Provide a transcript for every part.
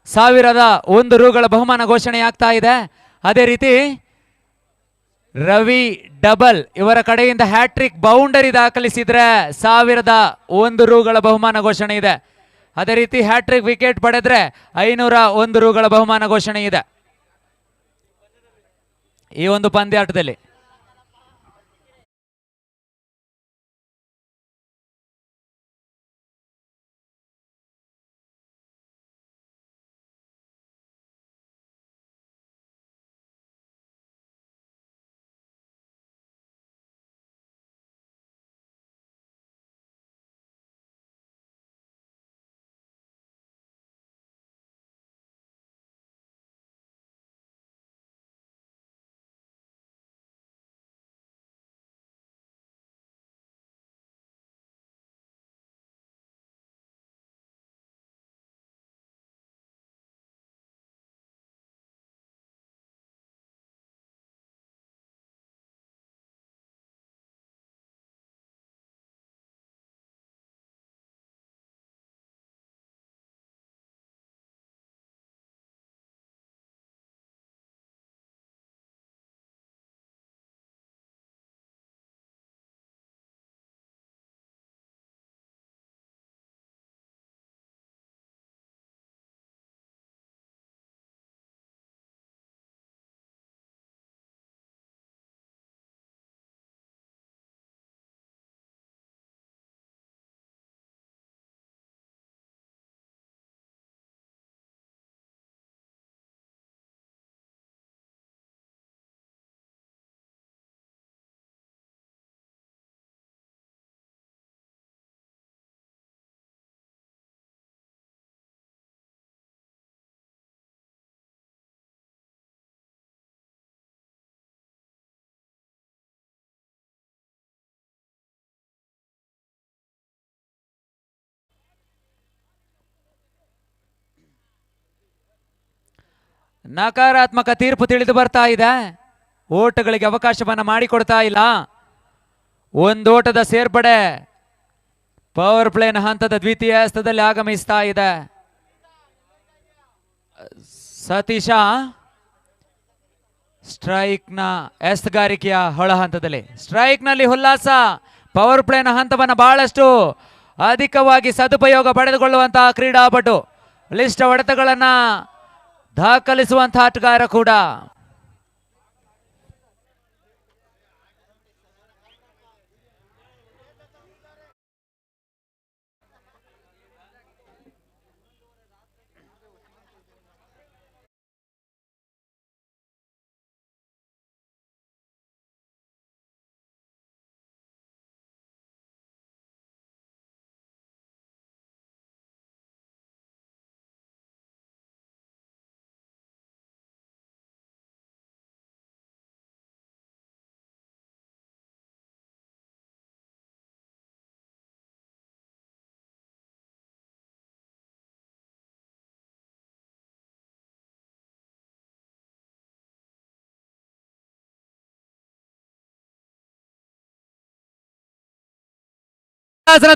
1,001 ರು ಬಹುಮಾನ ಘೋಷಣೆಯಾಗ್ತಾ ಇದೆ. ಅದೇ ರೀತಿ ರವಿ ಡಬಲ್ ಇವರ ಕಡೆಯಿಂದ ಹ್ಯಾಟ್ರಿಕ್ ಬೌಂಡರಿ ದಾಖಲಿಸಿದ್ರೆ 1,001 ರು ಬಹುಮಾನ ಘೋಷಣೆ ಇದೆ. ಅದೇ ರೀತಿ ಹ್ಯಾಟ್ರಿಕ್ ವಿಕೆಟ್ ಪಡೆದ್ರೆ 501 ರು ಬಹುಮಾನ ಘೋಷಣೆ ಇದೆ ಈ ಒಂದು ಪಂದ್ಯಾಟದಲ್ಲಿ. ನಕಾರಾತ್ಮಕ ತೀರ್ಪು ತಿಳಿದು ಬರ್ತಾ ಇದೆ. ಓಟಗಳಿಗೆ ಅವಕಾಶವನ್ನ ಮಾಡಿಕೊಡ್ತಾ ಇಲ್ಲ. ಒಂದು ಓಟದ ಸೇರ್ಪಡೆ ಪವರ್ ಪ್ಲೇನ ಹಂತದ ದ್ವಿತೀಯ ಹಂತದಲ್ಲಿ ಆಗಮಿಸ್ತಾ ಇದೆ. ಸತೀಶ ಸ್ಟ್ರೈಕ್ ನ ಎಸ್ತಗಾರಿಕೆಯ ಹೊಳ ಹಂತದಲ್ಲಿ ಸ್ಟ್ರೈಕ್ ನಲ್ಲಿ ಉಲ್ಲಾಸ. ಪವರ್ ಪ್ಲೇನ ಹಂತವನ್ನು ಬಹಳಷ್ಟು ಅಧಿಕವಾಗಿ ಸದುಪಯೋಗ ಪಡೆದುಕೊಳ್ಳುವಂತಹ ಕ್ರೀಡಾಪಟು, ಲಿಸ್ಟ್ ಹೊಡೆತಗಳನ್ನ ದಾಖಲಿಸುವಂತಹ ಆಟಗಾರ ಕೂಡ.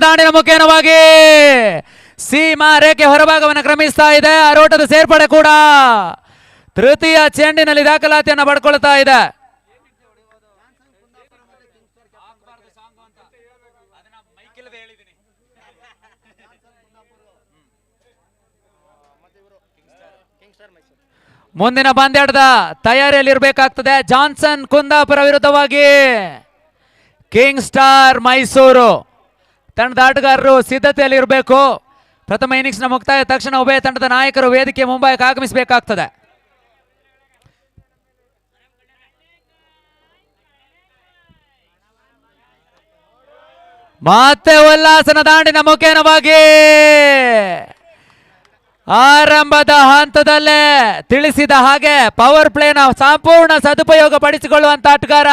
ದಾಂಡಿನ ಮುಖೇನವಾಗಿ ಸೀಮಾ ರೇಖೆ ಹೊರಭಾಗವನ್ನು ಕ್ರಮಿಸ್ತಾ ಇದೆ. ಆರೋಟದ ಸೇರ್ಪಡೆ ಕೂಡ ತೃತೀಯ ಚೆಂಡಿನಲ್ಲಿ ದಾಖಲಾತಿಯನ್ನು ಪಡ್ಕೊಳ್ತಾ ಇದೆ. ಮುಂದಿನ ಪಂದ್ಯಾಟದ ತಯಾರಿಯಲ್ಲಿ ಇರಬೇಕಾಗ್ತದೆ. ಜಾನ್ಸನ್ ಕುಂದಾಪುರ ವಿರುದ್ಧವಾಗಿ ಕಿಂಗ್ ಸ್ಟಾರ್ ಮೈಸೂರು ತಂಡದ ಆಟಗಾರರು ಸಿದ್ಧತೆಯಲ್ಲಿ ಇರಬೇಕು. ಪ್ರಥಮ ಇನ್ನಿಂಗ್ಸ್ನ ಮುಕ್ತಾಯ ತಕ್ಷಣ ಉಭಯ ತಂಡದ ನಾಯಕರು ವೇದಿಕೆ ಮುಂಬೈಗೆ ಆಗಮಿಸಬೇಕಾಗ್ತದೆ. ಮತ್ತೆ ಉಲ್ಲಾಸನ ದಾಂಡಿನ ಮುಖೇನವಾಗಿ ಆರಂಭದ ಹಂತದಲ್ಲೇ ತಿಳಿಸಿದ ಹಾಗೆ ಪವರ್ ಪ್ಲೇನ ಸಂಪೂರ್ಣ ಸದುಪಯೋಗ ಪಡಿಸಿಕೊಳ್ಳುವಂತ ಆಟಗಾರ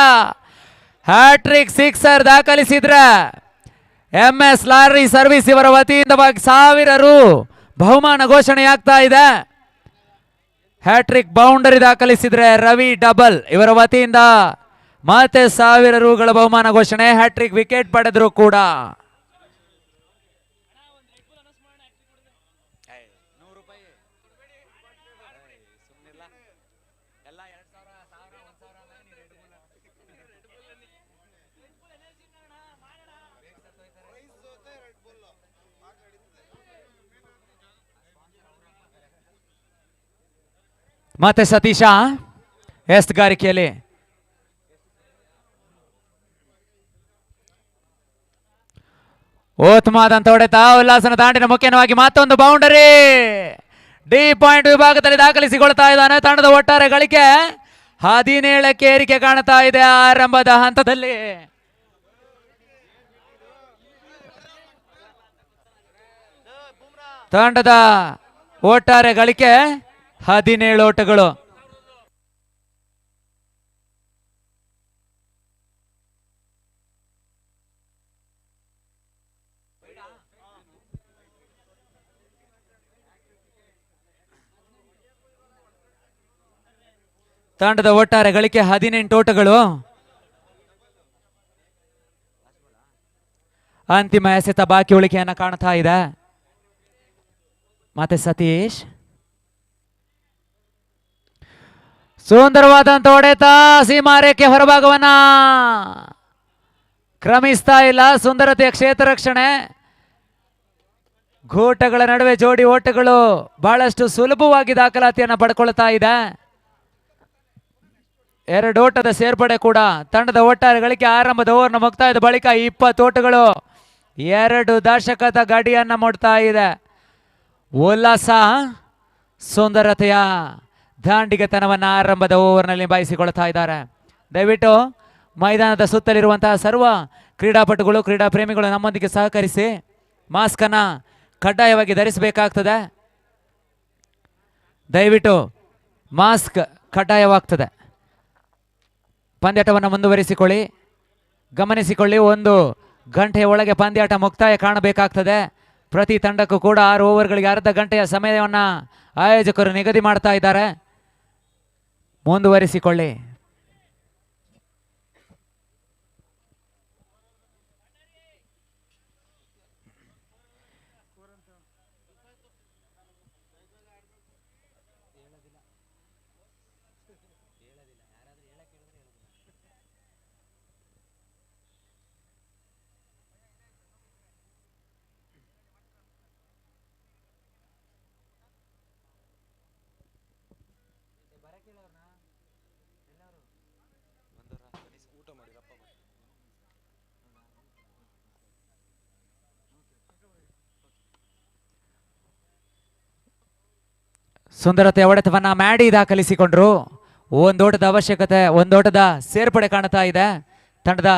ಹ್ಯಾಟ್ರಿಕ್ ಸಿಕ್ಸರ್ ದಾಖಲಿಸಿದ್ರೆ MS ಲಾರಿ ಸರ್ವಿಸ್ ಇವರ ವತಿಯಿಂದ 1,000 ರು ಬಹುಮಾನ ಘೋಷಣೆಯಾಗ್ತಾ ಇದೆ. ಹ್ಯಾಟ್ರಿಕ್ ಬೌಂಡರಿ ದಾಖಲಿಸಿದ್ರೆ ರವಿ ಡಬಲ್ ಇವರ ವತಿಯಿಂದ ಮತ್ತೆ 1,000 ರುಗಳ ಬಹುಮಾನ ಘೋಷಣೆ. ಹ್ಯಾಟ್ರಿಕ್ ವಿಕೆಟ್ ಪಡೆದ್ರು ಕೂಡ. ಮತ್ತೆ ಸತೀಶ ಎಸ್ತುಗಾರಿಕೆಯಲ್ಲಿ ಉತ್ತಮವಾದಂತ ಹೊಡೆತ. ಉಲ್ಲಾಸನ ದಾಂಡಿನ ಮುಖ್ಯವಾಗಿ ಮತ್ತೊಂದು ಬೌಂಡರಿ ಡಿ ಪಾಯಿಂಟ್ ವಿಭಾಗದಲ್ಲಿ ದಾಖಲಿಸಿಕೊಳ್ತಾ ಇದ್ದಾನೆ. ತಂಡದ ಒಟ್ಟಾರೆ ಗಳಿಕೆ 17ಕ್ಕೆ ಏರಿಕೆ ಕಾಣ್ತಾ ಇದೆ ಆರಂಭದ ಹಂತದಲ್ಲಿ. ತಂಡದ ಒಟ್ಟಾರೆ ಗಳಿಕೆ 17 ಓಟಗಳು. ತಂಡದ ಒಟ್ಟಾರೆ ಗಳಿಕೆ 18 ಓಟಗಳು. ಅಂತಿಮ ಎಸೆತ ಬಾಕಿ ಉಳಿಕೆಯನ್ನ ಕಾಣ್ತಾ ಇದೆ. ಮತ್ತೆ ಸತೀಶ್ ಸುಂದರವಾದಂತ ಹೊಡೆತ, ಸೀಮಾರೇಖೆ ಹೊರಭಾಗವನ್ನ ಕ್ರಮಿಸ್ತಾ ಇಲ್ಲ. ಸುಂದರತೆಯ ಕ್ಷೇತ್ರ ರಕ್ಷಣೆ, ಘೋಟಗಳ ನಡುವೆ ಜೋಡಿ ಓಟಗಳು ಬಹಳಷ್ಟು ಸುಲಭವಾಗಿ ದಾಖಲಾತಿಯನ್ನು ಪಡ್ಕೊಳ್ತಾ ಇದೆ. 2 ಓಟದ ಸೇರ್ಪಡೆ ಕೂಡ. ತಂಡದ ಒಟ್ಟಾರೆ ಗಳಿಕೆ ಆರಂಭದ ಓವರ್ನ ಮುಕ್ತಾಯದ ಬಳಿಕ 20 ಓಟಗಳು. 2 ದಶಕದ ಗಡಿಯನ್ನ ಮುಟ್ತಾ ಇದೆ. ಉಲ್ಲಾಸ ಸುಂದರತೆಯ ದಾಂಡಿಗತನವನ್ನ ಆರಂಭದ ಓವರ್ನಲ್ಲಿ ನಿಭಾಯಿಸಿಕೊಳ್ತಾ ಇದ್ದಾರೆ. ದಯವಿಟ್ಟು ಮೈದಾನದ ಸುತ್ತಲಿರುವಂತಹ ಸರ್ವ ಕ್ರೀಡಾಪಟುಗಳು, ಕ್ರೀಡಾ ಪ್ರೇಮಿಗಳು ನಮ್ಮೊಂದಿಗೆ ಸಹಕರಿಸಿ ಮಾಸ್ಕ್ ಅನ್ನ ಕಡ್ಡಾಯವಾಗಿ ಧರಿಸಬೇಕಾಗ್ತದೆ. ದಯವಿಟ್ಟು ಮಾಸ್ಕ್ ಕಡ್ಡಾಯವಾಗ್ತದೆ. ಪಂದ್ಯಾಟವನ್ನು ಮುಂದುವರಿಸಿಕೊಳ್ಳಿ, ಗಮನಿಸಿಕೊಳ್ಳಿ. 1 ಗಂಟೆಯ ಒಳಗೆ ಪಂದ್ಯಾಟ ಮುಕ್ತಾಯ ಕಾಣಬೇಕಾಗ್ತದೆ. ಪ್ರತಿ ತಂಡಕ್ಕೂ ಕೂಡ 6 ಓವರ್ಗಳಿಗೆ ಅರ್ಧ ಗಂಟೆಯ ಸಮಯವನ್ನು ಆಯೋಜಕರು ನಿಗದಿ ಮಾಡ್ತಾ ಇದ್ದಾರೆ. ಮುಂದುವರಿಸಿಕೊಳ್ಳಿ. ಸುಂದರತೆಯ ಹೊಡೆತವನ್ನ ಮ್ಯಾಡಿ ದಾಖಲಿಸಿಕೊಂಡ್ರು. 1 ಓಟದ ಅವಶ್ಯಕತೆ, 1 ಓಟದ ಸೇರ್ಪಡೆ ಕಾಣ್ತಾ ಇದೆ. ತಂಡದ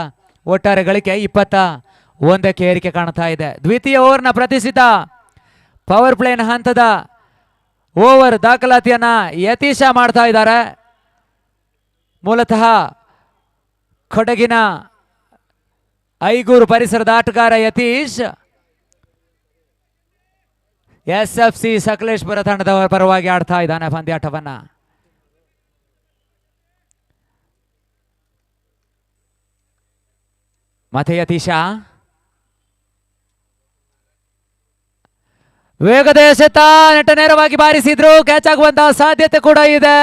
ಒಟ್ಟಾರೆ ಗಳಿಕೆ 21ಕ್ಕೆ ಏರಿಕೆ ಕಾಣ್ತಾ ಇದೆ. ದ್ವಿತೀಯ ಓವರ್ನ ಪ್ರತಿಷ್ಠಿತ ಪವರ್ ಪ್ಲೇನ್ ಹಂತದ ಓವರ್ ದಾಖಲಾತಿಯನ್ನ ಯತೀಶ ಮಾಡ್ತಾ ಇದ್ದಾರೆ. ಮೂಲತಃ ಕೊಡಗಿನ ಐಗೂರು ಪರಿಸರದ ಆಟಗಾರ ಯತೀಶ್ SFC ಸಕಲೇಶ್ಪುರ ತಂಡದ ಪರವಾಗಿ ಆಡ್ತಾ ಇದ್ದಾನೆ ಪಂದ್ಯಾಟವನ್ನ. ಮತ್ತೆ ಯತೀಶ ವೇಗದ ಎಸೆತ, ನೆಟ್ಟ ನೇರವಾಗಿ ಬಾರಿಸಿದ್ರು. ಕ್ಯಾಚ್ ಆಗುವಂತಹ ಸಾಧ್ಯತೆ ಕೂಡ ಇದೆ.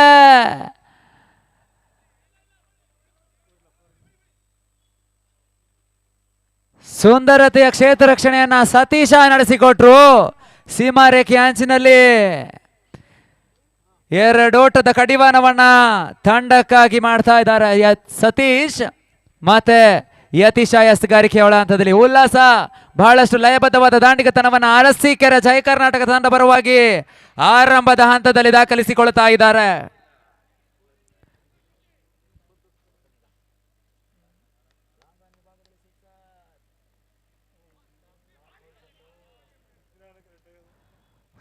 ಸುಂದರತೆಯ ಕ್ಷೇತ್ರ ರಕ್ಷಣೆಯನ್ನ ಸತೀಶ ನಡೆಸಿಕೊಟ್ರು. ಸೀಮಾರೇಖೆ ಅಂಚಿನಲ್ಲಿ 2 ಓಟದ ಕಡಿವಾಣವನ್ನ ತಂಡಕ್ಕಾಗಿ ಮಾಡ್ತಾ ಇದ್ದಾರೆ ಸತೀಶ್ ಮತ್ತೆ ಯತೀಶ. ಎಸ್ತುಗಾರಿಕೆ ಒಳ ಹಂತದಲ್ಲಿ ಉಲ್ಲಾಸ ಬಹಳಷ್ಟು ಲಯಬದ್ಧವಾದ ದಾಂಡಿಗತನವನ್ನ ಅರಸೀಕೆರೆ ಜಯ ಕರ್ನಾಟಕ ತಂಡ ಪರವಾಗಿ ಆರಂಭದ ಹಂತದಲ್ಲಿ ದಾಖಲಿಸಿಕೊಳ್ತಾ ಇದ್ದಾರೆ.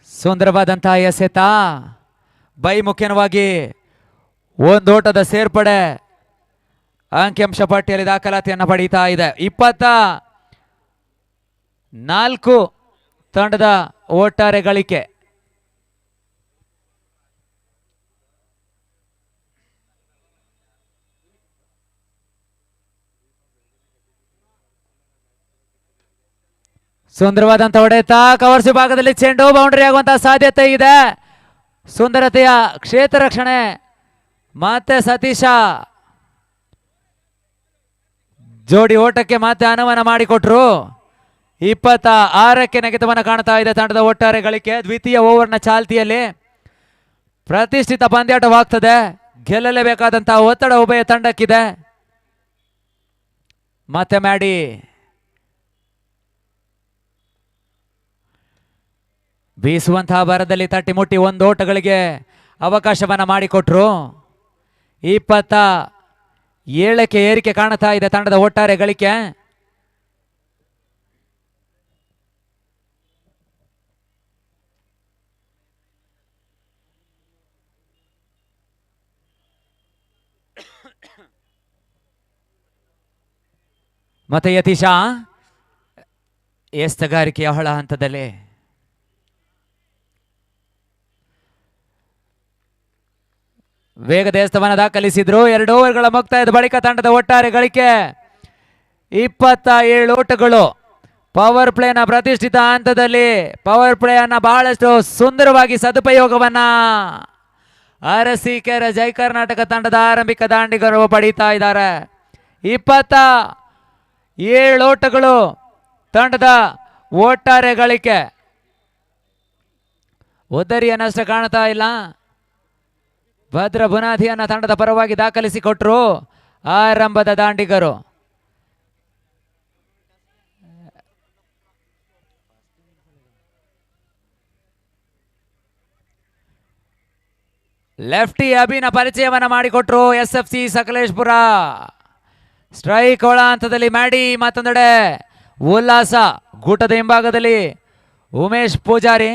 ಸುಂದರವಾದಂತಹ ಎಸೆತ, ಮುಖ್ಯವಾಗಿ 1 ಓಟದ ಸೇರ್ಪಡೆ ಅಂಕಿಅಂಶ ಪಟ್ಟಿಯಲ್ಲಿ ದಾಖಲಾತಿಯನ್ನು ಪಡೀತಾ ಇದೆ. 24 ತಂಡದ ಒಟ್ಟಾರೆ ಗಳಿಕೆ. ಸುಂದರವಾದಂತಹ ಹೊಡೆತ, ಕವರ್ಸ್ ವಿಭಾಗದಲ್ಲಿ ಚೆಂಡು ಬೌಂಡರಿ ಆಗುವಂತಹ ಸಾಧ್ಯತೆ ಇದೆ. ಸುಂದರತೆಯ ಕ್ಷೇತ್ರ ರಕ್ಷಣೆ ಮತ್ತೆ ಸತೀಶ ಜೋಡಿ ಓಟಕ್ಕೆ ಮತ್ತೆ ಅನುಮಾನ ಮಾಡಿಕೊಟ್ರು. 26ಕ್ಕೆ ನೆಗೆತವನ್ನು ಕಾಣ್ತಾ ಇದೆ ತಂಡದ ಒಟ್ಟಾರೆ ಗಳಿಕೆ. ದ್ವಿತೀಯ ಓವರ್ನ ಚಾಲ್ತಿಯಲ್ಲಿ ಪ್ರತಿಷ್ಠಿತ ಪಂದ್ಯಾಟವಾಗ್ತದೆ. ಗೆಲ್ಲಲೇಬೇಕಾದಂತಹ ಒತ್ತಡ ಉಭಯ ತಂಡಕ್ಕಿದೆ. ಮತ್ತೆ ಮಾಡಿ ಬೀಸುವಂತಹ ಭರದಲ್ಲಿ ತಟ್ಟಿ ಮುಟ್ಟಿ ಒಂದು ಓಟಗಳಿಗೆ ಅವಕಾಶವನ್ನ ಮಾಡಿಕೊಟ್ರು. 27ಕ್ಕೆ ಏರಿಕೆ ಕಾಣ್ತಾ ಇದೆ ತಂಡದ ಒಟ್ಟಾರೆ ಗಳಿಕೆ. ಮತ್ತೆ ಯತೀಶ ಎಸ್ತಗಾರಿಕೆಯ ಹೊಳ ಹಂತದಲ್ಲಿ ವೇಗದ ಎಸ್ತವನ್ನ ದಾಖಲಿಸಿದ್ರು. 2 ಓವರ್ಗಳ ಮುಕ್ತಾಯದ ಬಳಿಕ ತಂಡದ ಒಟ್ಟಾರೆ ಗಳಿಕೆ 27 ಓಟಗಳು. ಪವರ್ ಪ್ಲೇನ ಪ್ರತಿಷ್ಠಿತ ಹಂತದಲ್ಲಿ ಪವರ್ ಪ್ಲೇ ಅನ್ನ ಬಹಳಷ್ಟು ಸುಂದರವಾಗಿ ಸದುಪಯೋಗವನ್ನ ಅರಸೀಕೆರೆ ಜೈ ಕರ್ನಾಟಕ ತಂಡದ ಆರಂಭಿಕ ದಾಂಡಿಗರು ಪಡೀತಾ ಇದ್ದಾರೆ. 27 ಓಟಗಳು ತಂಡದ ಒಟ್ಟಾರೆ ಗಳಿಕೆ. ಉದ್ದರಿಯ ನಷ್ಟ ಕಾಣ್ತಾ ಇಲ್ಲ. ಭದ್ರ ಬುನಾದಿಯನ್ನ ತಂಡದ ಪರವಾಗಿ ದಾಖಲಿಸಿಕೊಟ್ರು ಆರಂಭದ ದಾಂಡಿಗರು. ಲೆಫ್ಟಿ ಅಭಿನ ಪರಿಚಯವನ್ನ ಮಾಡಿಕೊಟ್ರು SFC ಸಕಲೇಶ್ಪುರ. ಸ್ಟ್ರೈಕ್ ಒಳ ಹಂತದಲ್ಲಿ ಮಾಡಿ ಮತ್ತೊಂದೆಡೆ ಉಲ್ಲಾಸ. ಗೂಟದ ಹಿಂಭಾಗದಲ್ಲಿ ಉಮೇಶ್ ಪೂಜಾರಿ.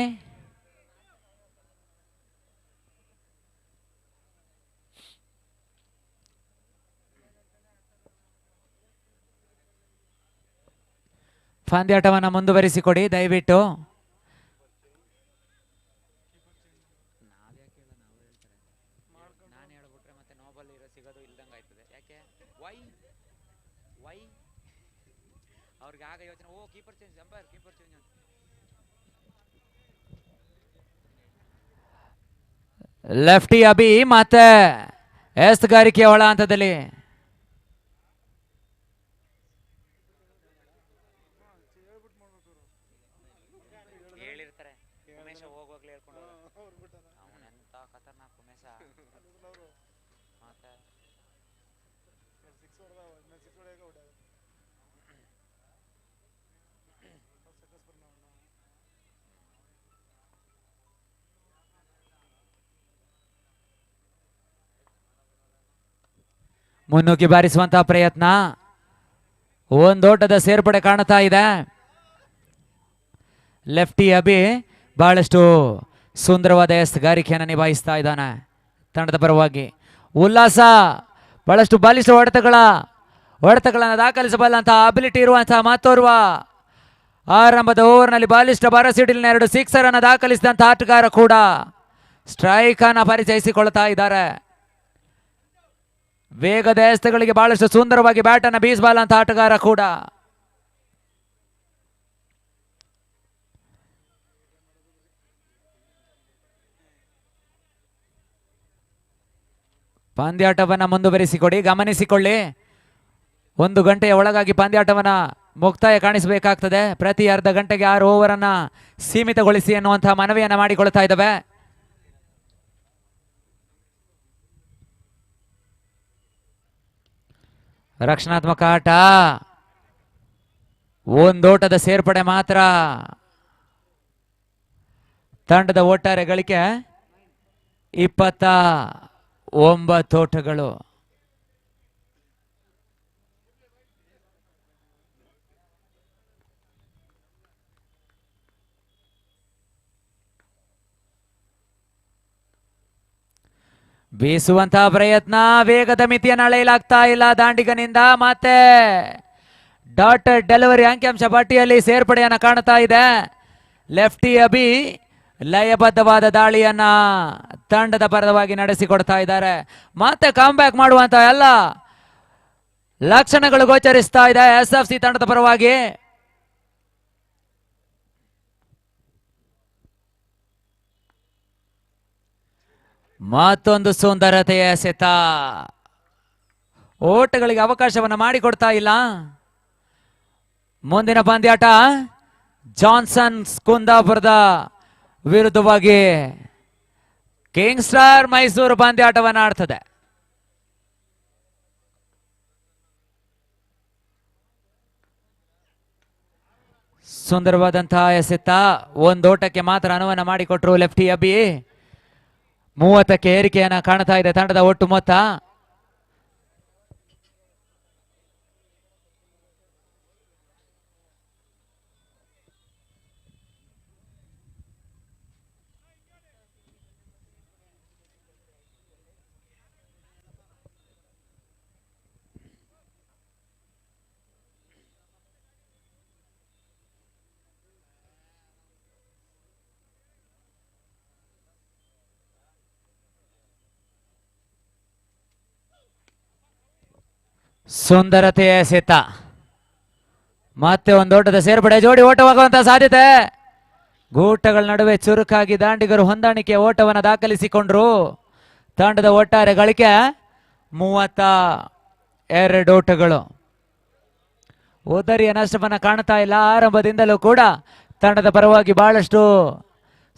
ಪಂದ್ಯಾಟವನ್ನು ಮುಂದುವರಿಸಿಕೊಡಿ ದಯವಿಟ್ಟು. ಲೆಫ್ಟಿ ಅಭಿ ಮತ್ತೆ ಎಸ್ತಗಾರಿಕೆಯ ಒಳ ಹಂತದಲ್ಲಿ ಮುನ್ನುಗ್ಗಿ ಬಾರಿಸುವಂತಹ ಪ್ರಯತ್ನ. ಒಂದೋಟದ ಸೇರ್ಪಡೆ ಕಾಣ್ತಾ ಇದೆ. ಲೆಫ್ಟಿ ಅಭಿ ಬಹಳಷ್ಟು ಸುಂದರವಾದ ಎಸ್ತಗಾರಿಕೆಯನ್ನು ನಿಭಾಯಿಸ್ತಾ ಇದ್ದಾನೆ ತಂಡದ ಪರವಾಗಿ. ಉಲ್ಲಾಸ ಬಹಳಷ್ಟು ಬಲಿಷ್ಠ ಹೊಡೆತಗಳನ್ನು ದಾಖಲಿಸಬಲ್ಲಂತಹ ಅಬಿಲಿಟಿ ಇರುವಂತಹ ಮತ್ತೋರ್ವ ಆರಂಭದ ಓವರ್ನಲ್ಲಿ ಬಲಿಷ್ಠ ಬರಸಿಡಿಲಿನ 2 ಸಿಕ್ಸರ್ ಅನ್ನು ದಾಖಲಿಸಿದಂತಹ ಆಟಗಾರ ಕೂಡ ಸ್ಟ್ರೈಕ್ ಅನ್ನು ಪರಿಚಯಿಸಿಕೊಳ್ತಾ ಇದ್ದಾರೆ. ವೇಗದ ಎಸ್ತಗಳಿಗೆ ಬಹಳಷ್ಟು ಸುಂದರವಾಗಿ ಬ್ಯಾಟ್ ಅನ್ನು ಬೀಸಬಲ್ಲಂತಹ ಆಟಗಾರ ಕೂಡ. ಪಂದ್ಯಾಟವನ್ನ ಮುಂದುವರಿಸಿಕೊಡಿ. ಗಮನಿಸಿಕೊಳ್ಳಿ, 1 ಗಂಟೆಯ ಒಳಗಾಗಿ ಪಂದ್ಯಾಟವನ್ನ ಮುಕ್ತಾಯ ಕಾಣಿಸಬೇಕಾಗ್ತದೆ. ಪ್ರತಿ ಅರ್ಧ ಗಂಟೆಗೆ 6 ಓವರನ್ನ ಸೀಮಿತಗೊಳಿಸಿ ಎನ್ನುವಂತಹ ಮನವಿಯನ್ನ ಮಾಡಿಕೊಳ್ತಾ ಇದ್ದಾವೆ. ರಕ್ಷಣಾತ್ಮಕ ಆಟ. ಒಂದೋಟದ ಸೇರ್ಪಡೆ ಮಾತ್ರ. ತಂಡದ ಒಟ್ಟಾರೆ ಗಳಿಕೆ 29 ಓಟಗಳು. ಬೀಸುವಂತಹ ಪ್ರಯತ್ನ. ವೇಗದ ಮಿತಿಯನ್ನು ಅಳೆಯಲಾಗ್ತಾ ಇಲ್ಲ ದಾಂಡಿಗನಿಂದ. ಮತ್ತೆ ಡಾಟರ್ ಡೆಲಿವರಿ ಅಂಕಿಅಂಶ ಪಟ್ಟಿಯಲ್ಲಿ ಸೇರ್ಪಡೆಯನ್ನ ಕಾಣ್ತಾ ಇದೆ. ಲೆಫ್ಟಿ ಅಭಿ ಲಯಬದ್ಧವಾದ ದಾಳಿಯನ್ನ ತಂಡದ ಪರವಾಗಿ ನಡೆಸಿಕೊಡ್ತಾ ಇದ್ದಾರೆ. ಮತ್ತೆ ಕಮ್ ಬ್ಯಾಕ್ ಮಾಡುವಂತಹ ಎಲ್ಲ ಲಕ್ಷಣಗಳು ಗೋಚರಿಸ್ತಾ ಇದೆ SFC ತಂಡದ ಪರವಾಗಿ. ಮತ್ತೊಂದು ಸುಂದರತೆಯ ಎಸೆತ. ಓಟಗಳಿಗೆ ಅವಕಾಶವನ್ನು ಮಾಡಿಕೊಡ್ತಾ ಇಲ್ಲ. ಮುಂದಿನ ಪಂದ್ಯಾಟ ಜಾನ್ಸನ್ ಕುಂದಾಪುರದ ವಿರುದ್ಧವಾಗಿ ಕಿಂಗ್ ಸ್ಟಾರ್ ಮೈಸೂರು ಪಂದ್ಯಾಟವನ್ನು ಆಡ್ತದೆ. ಸುಂದರವಾದಂತಹ ಎಸೆತ, ಒಂದೋಟಕ್ಕೆ ಮಾತ್ರ ಅನುವನ್ನ ಮಾಡಿಕೊಟ್ರು ಲೆಫ್ಟಿ ಅಬ್ಬಿ. 30ಕ್ಕೆ ಏರಿಕೆಯನ್ನ ಕಾಣ್ತಾ ಇದೆ ತಂಡದ ಒಟ್ಟು ಮೊತ್ತ. ಸುಂದರತೆಯ ಎಸೆತ, ಮತ್ತೆ ಒಂದು ಓಟದ ಸೇರ್ಪಡೆ, ಜೋಡಿ ಓಟವಾಗುವಂತಹ ಸಾಧ್ಯತೆ. ಗೂಟಗಳ ನಡುವೆ ಚುರುಕಾಗಿ ದಾಂಡಿಗರು ಹೊಂದಾಣಿಕೆ ಓಟವನ್ನು ದಾಖಲಿಸಿಕೊಂಡ್ರು. ತಂಡದ ಒಟ್ಟಾರೆ ಗಳಿಕೆ 32 ಓಟಗಳು. ಉದರಿಯ ನಷ್ಟವನ್ನ ಕಾಣ್ತಾ ಇಲ್ಲ. ಆರಂಭದಿಂದಲೂ ಕೂಡ ತಂಡದ ಪರವಾಗಿ ಬಹಳಷ್ಟು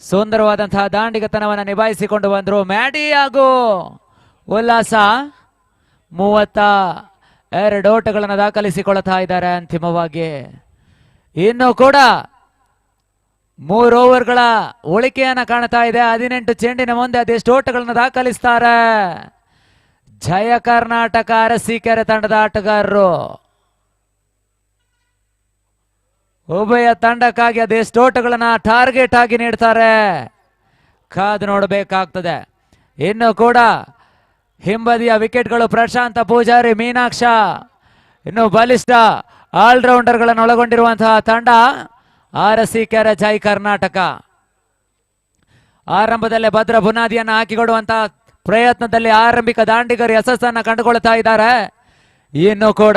ಸುಂದರವಾದಂತಹ ದಾಂಡಿಗತನವನ್ನು ನಿಭಾಯಿಸಿಕೊಂಡು ಬಂದ್ರು ಮ್ಯಾಡಿ ಹಾಗೂ ಉಲ್ಲಾಸ. 32 ಓಟಗಳನ್ನು ದಾಖಲಿಸಿಕೊಳ್ತಾ ಇದ್ದಾರೆ. ಅಂತಿಮವಾಗಿ ಇನ್ನು ಕೂಡ 3 ಓವರ್ಗಳ ಉಳಿಕೆಯನ್ನ ಕಾಣ್ತಾ ಇದೆ. 18 ಚೆಂಡಿನ ಮುಂದೆ ಅದೆಷ್ಟು ಓಟಗಳನ್ನು ದಾಖಲಿಸ್ತಾರೆ ಜಯ ಕರ್ನಾಟಕ ಅರಸೀಕೆರೆ ತಂಡದ ಆಟಗಾರರು. ಉಭಯ ತಂಡಕ್ಕಾಗಿ ಅದೆಷ್ಟು ಓಟಗಳನ್ನ ಟಾರ್ಗೆಟ್ ಆಗಿ ನೀಡ್ತಾರೆ ಕಾದು ನೋಡಬೇಕಾಗ್ತದೆ. ಇನ್ನು ಕೂಡ ಹಿಂಬದಿಯ ವಿಕೆಟ್ಗಳು ಪ್ರಶಾಂತ ಪೂಜಾರಿ, ಮೀನಾಕ್ಷ, ಇನ್ನು ಬಲಿಷ್ಠ ಆಲ್ರೌಂಡರ್ಗಳನ್ನು ಒಳಗೊಂಡಿರುವಂತಹ ತಂಡ ಅರಸೀಕೆರೆ ಜೈ ಕರ್ನಾಟಕ. ಆರಂಭದಲ್ಲೇ ಭದ್ರ ಬುನಾದಿಯನ್ನು ಹಾಕಿಕೊಡುವಂತಹ ಪ್ರಯತ್ನದಲ್ಲಿ ಆರಂಭಿಕ ದಾಂಡಿಗರು ಯಶಸ್ಸನ್ನು ಕಂಡುಕೊಳ್ತಾ ಇದ್ದಾರೆ. ಇನ್ನು ಕೂಡ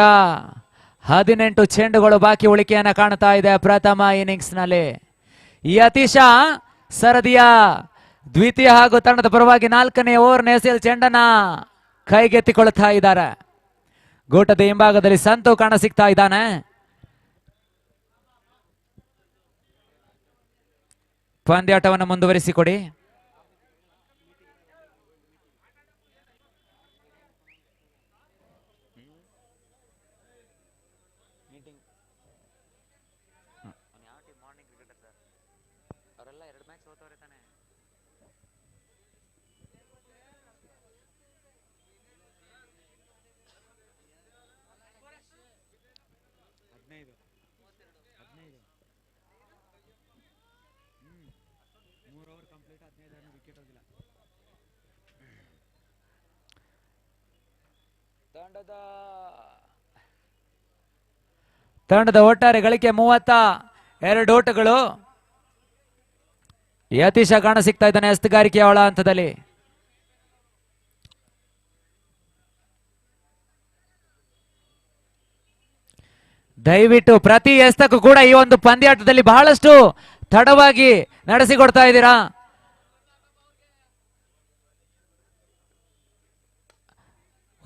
18 ಚೆಂಡುಗಳು ಬಾಕಿ ಉಳಿಕೆಯನ್ನು ಕಾಣ್ತಾ ಇದೆ ಪ್ರಥಮ ಇನ್ನಿಂಗ್ಸ್ ನಲ್ಲಿ. ಯತೀಶ ಸರದಿಯ ದ್ವಿತೀಯ ಹಾಗೂ ತಂಡದ ಪರವಾಗಿ 4ನೇ ಓವರ್ನ ಎಸೆಯಲು ಚೆಂಡನ್ನ ಕೈಗೆತ್ತಿಕೊಳ್ತಾ ಇದ್ದಾರೆ. ಗೂಟದ ಹಿಂಭಾಗದಲ್ಲಿ ಸಂತು ಕಾಣ ಸಿಗ್ತಾ ಇದ್ದಾನೆ. ಪಂದ್ಯಾಟವನ್ನು ಮುಂದುವರಿಸಿಕೊಡಿ. ತಂಡದ ಒಟ್ಟಾರೆ ಗಳಿಕೆ 32 ಓಟಗಳು. ಯತೀಶ ಕಾಣ ಸಿಗ್ತಾ ಇದ್ದಾನೆ ಎಸ್ತುಗಾರಿಕೆಯ ಒಳ ಹಂತದಲ್ಲಿ. ದಯವಿಟ್ಟು ಪ್ರತಿ ಎಸ್ತಕ್ಕೂ ಕೂಡ ಈ ಒಂದು ಪಂದ್ಯಾಟದಲ್ಲಿ ಬಹಳಷ್ಟು ತಡವಾಗಿ ನಡೆಸಿಕೊಡ್ತಾ ಇದ್ದೀರಾ.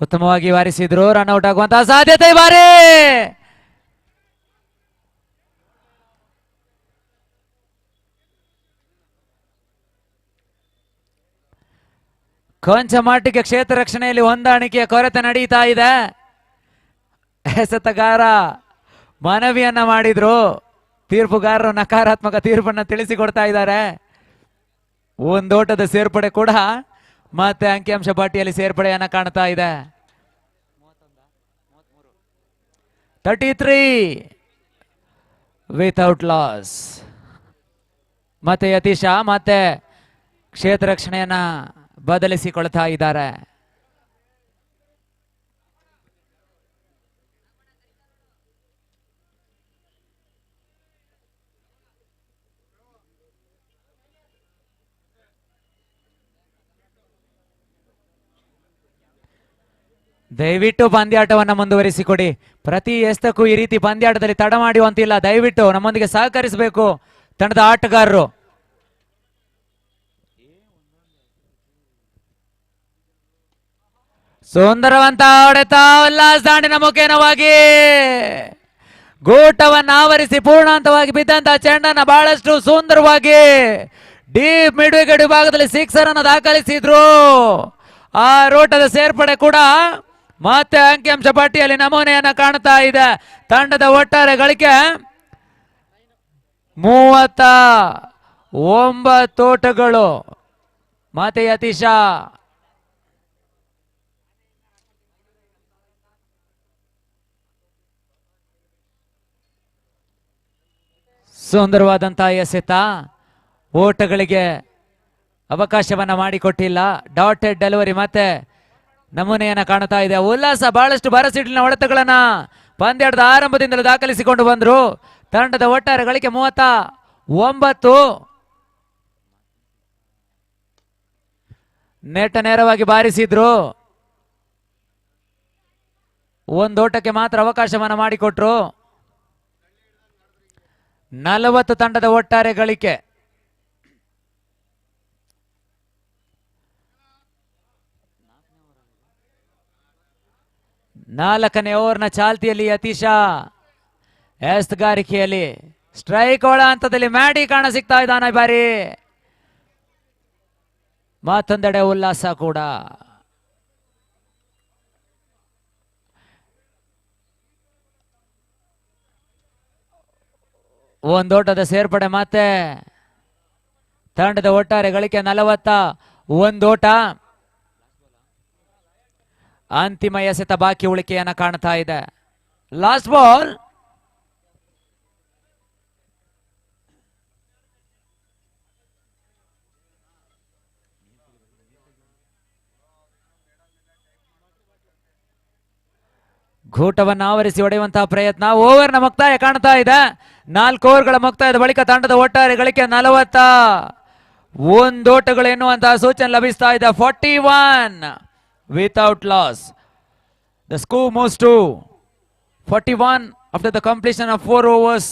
ಉತ್ತಮವಾಗಿ ವಾರಿಸಿದ್ರು, ರನ್ಔಟ್ ಆಗುವಂತಹ ಸಾಧ್ಯತೆ ಬಾರಿ. ಕೊಂಚ ಮಟ್ಟಿಗೆ ಕ್ಷೇತ್ರ ರಕ್ಷಣೆಯಲ್ಲಿ ಹೊಂದಾಣಿಕೆಯ ಕೊರತೆ ನಡೀತಾ ಇದೆ. ಎಸೆತಗಾರ ಮನವಿಯನ್ನ ಮಾಡಿದ್ರು, ತೀರ್ಪುಗಾರರು ನಕಾರಾತ್ಮಕ ತೀರ್ಪನ್ನ ತಿಳಿಸಿಕೊಡ್ತಾ ಇದ್ದಾರೆ. ಒಂದೋಟದ ಸೇರ್ಪಡೆ ಕೂಡ ಮತ್ತೆ ಅಂಕಿಅಂಶ ಪಟ್ಟಿಯಲ್ಲಿ ಸೇರ್ಪಡೆಯನ್ನ ಕಾಣ್ತಾ ಇದೆ. 33 ವಿಥೌಟ್ ಲಾಸ್. ಮತ್ತೆ ಯತೀಶ ಮತ್ತೆ ಕ್ಷೇತ್ರ ರಕ್ಷಣೆಯನ್ನ ಬದಲಿಸಿಕೊಳ್ತಾ ಇದ್ದಾರೆ. ದಯವಿಟ್ಟು ಪಂದ್ಯಾಟವನ್ನ ಮುಂದುವರಿಸಿಕೊಡಿ. ಪ್ರತಿ ಎಸ್ತಕ್ಕೂ ಈ ರೀತಿ ಪಂದ್ಯಾಟದಲ್ಲಿ ತಡ ಮಾಡುವಂತಿಲ್ಲ. ದಯವಿಟ್ಟು ನಮ್ಮೊಂದಿಗೆ ಸಹಕರಿಸಬೇಕು ತಂಡದ ಆಟಗಾರರು. ಸುಂದರವಂತ ಹೊಡೆತ, ಉಲ್ಲಾಸ್ ದಾಂಡಿನ ಮುಖೇನವಾಗಿ ಗೂಟವನ್ನು ಆವರಿಸಿ ಪೂರ್ಣಾಂತವಾಗಿ ಬಿದ್ದಂತಹ ಚೆಂಡನ್ನ ಬಹಳಷ್ಟು ಸುಂದರವಾಗಿ ಡೀಪ್ ಮಿಡ್ ವಿಕೆಟ್ ವಿಭಾಗದಲ್ಲಿ ಸಿಕ್ಸರ್ ಅನ್ನು ದಾಖಲಿಸಿದ್ರು. ಆ ರೋಟದ ಸೇರ್ಪಡೆ ಕೂಡ ಮತ್ತೆ ಅಂಕಿಅಂಶ ಪಟ್ಟಿಯಲ್ಲಿ ನಮೂನೆಯನ್ನ ಕಾಣ್ತಾ ಇದೆ. ತಂಡದ ಒಟ್ಟಾರೆ ಗಳಿಕೆ 39 ಓಟಗಳು. ಮತ್ತೆ ಯತೀಶ ಸುಂದರವಾದಂತಹ ಎಸೆತ, ಓಟಗಳಿಗೆ ಅವಕಾಶವನ್ನ ಮಾಡಿಕೊಟ್ಟಿಲ್ಲ. ಡಾಟೆಡ್ ಡೆಲಿವರಿ ಮತ್ತೆ ನಮೂನೆಯನ್ನ ಕಾಣ್ತಾ ಇದೆ. ಉಲ್ಲಾಸ ಬಹಳಷ್ಟು ಭರಸಿಡಿಲಿನ ಹೊಡೆತಗಳನ್ನ ಪಂದ್ಯದ ಆರಂಭದಿಂದಲೂ ದಾಖಲಿಸಿಕೊಂಡು ಬಂದ್ರು. ತಂಡದ ಒಟ್ಟಾರೆ ಗಳಿಕೆ 39. ನೆಟ್ ನೇರವಾಗಿ ಬಾರಿಸಿದ್ರು. ಒಂದೋಟಕ್ಕೆ ಮಾತ್ರ ಅವಕಾಶವನ್ನ ಮಾಡಿಕೊಟ್ರು. 40 ತಂಡದ ಒಟ್ಟಾರೆ ಗಳಿಕೆ. ನಾಲ್ಕನೇ ಓವರ್ನ ಚಾಲ್ತಿಯಲ್ಲಿ ಯತೀಶ ಎಸ್ತಗಾರಿಕೆಯಲ್ಲಿ ಸ್ಟ್ರೈಕ್ ಒಳ ಹಂತದಲ್ಲಿ ಮ್ಯಾಡಿ ಕಾಣ ಸಿಗ್ತಾ ಇದ್ದಾನೆ ಬಾರಿ. ಮತ್ತೊಂದೆಡೆ ಉಲ್ಲಾಸ ಕೂಡ. ಒಂದೋಟದ ಸೇರ್ಪಡೆ ಮತ್ತೆ ತಂಡದ ಒಟ್ಟಾರೆ ಗಳಿಕೆ 41 ಓಟ. ಅಂತಿಮ ಎಸೆತ ಬಾಕಿ ಉಳಿಕೆಯನ್ನ ಕಾಣ್ತಾ ಇದೆ. Last ball. ಘೂಟವನ್ನು ಆವರಿಸಿ ಹೊಡೆಯುವಂತಹ ಪ್ರಯತ್ನ. ಓವರ್ನ ಮುಕ್ತಾಯ ಕಾಣ್ತಾ ಇದೆ. 4 ಓವರ್ಗಳ ಮುಕ್ತಾಯದ ಬಳಿಕ ತಂಡದ ಒಟ್ಟಾರೆ ಗಳಿಕೆ 41 ಓಟಗಳು ಎನ್ನುವಂತಹ ಸೂಚನೆ ಲಭಿಸ್ತಾ ಇದೆ. 41 without loss. The score moves to 41 after the completion of 4 overs.